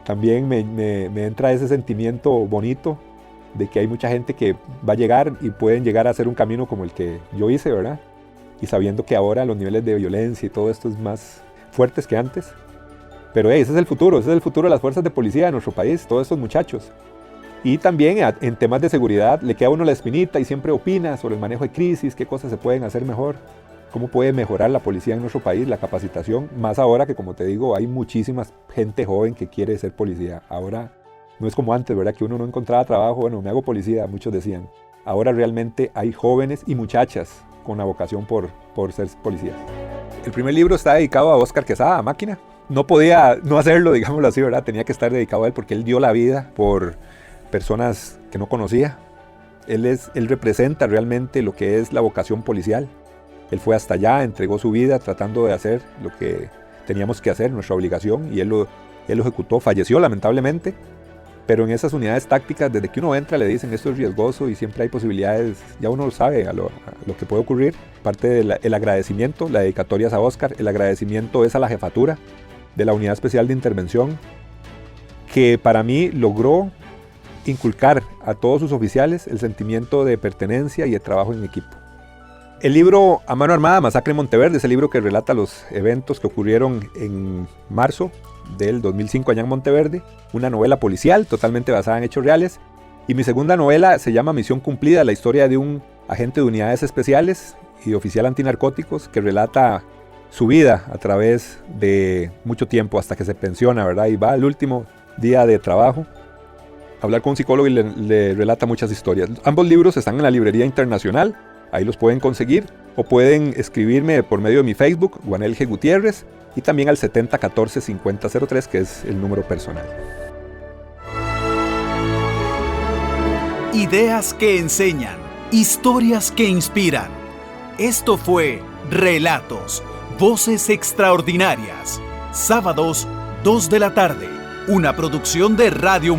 también me entra ese sentimiento bonito de que hay mucha gente que va a llegar y pueden llegar a hacer un camino como el que yo hice, ¿verdad? Y sabiendo que ahora los niveles de violencia y todo esto es más fuertes que antes. Pero ese es el futuro de las fuerzas de policía de nuestro país, todos estos muchachos. Y también en temas de seguridad le queda a uno la espinita y siempre opina sobre el manejo de crisis, qué cosas se pueden hacer mejor, cómo puede mejorar la policía en nuestro país, la capacitación, más ahora que, como te digo, hay muchísima gente joven que quiere ser policía. Ahora no es como antes, ¿verdad? Que uno no encontraba trabajo, bueno, me hago policía, muchos decían. Ahora realmente hay jóvenes y muchachas con la vocación por ser policías. El primer libro está dedicado a Óscar Quesada, a Máquina. No podía no hacerlo, digámoslo así, ¿verdad? Tenía que estar dedicado a él porque él dio la vida por personas que no conocía. Él representa realmente lo que es la vocación policial. Él fue hasta allá, entregó su vida tratando de hacer lo que teníamos que hacer, nuestra obligación, y él lo ejecutó. Falleció lamentablemente, pero en esas unidades tácticas, desde que uno entra le dicen esto es riesgoso y siempre hay posibilidades, ya uno sabe a lo que puede ocurrir. Parte del agradecimiento, la dedicatoria es a Óscar, el agradecimiento es a la jefatura de la Unidad Especial de Intervención, que para mí logró inculcar a todos sus oficiales el sentimiento de pertenencia y de trabajo en equipo. El libro A Mano Armada, Masacre en Monteverde, es el libro que relata los eventos que ocurrieron en marzo del 2005 allá en Monteverde, una novela policial totalmente basada en hechos reales. Y mi segunda novela se llama Misión Cumplida, la historia de un agente de unidades especiales y oficial antinarcóticos que relata su vida a través de mucho tiempo hasta que se pensiona, ¿verdad? Y va al último día de trabajo a hablar con un psicólogo y le relata muchas historias. Ambos libros están en la Librería Internacional, ahí los pueden conseguir, o pueden escribirme por medio de mi Facebook, Juanel G. Gutiérrez, y también al 7014-5003, que es el número personal. Ideas que enseñan, historias que inspiran. Esto fue Relatos, Voces Extraordinarias. Sábados, 2 de la tarde. Una producción de Radio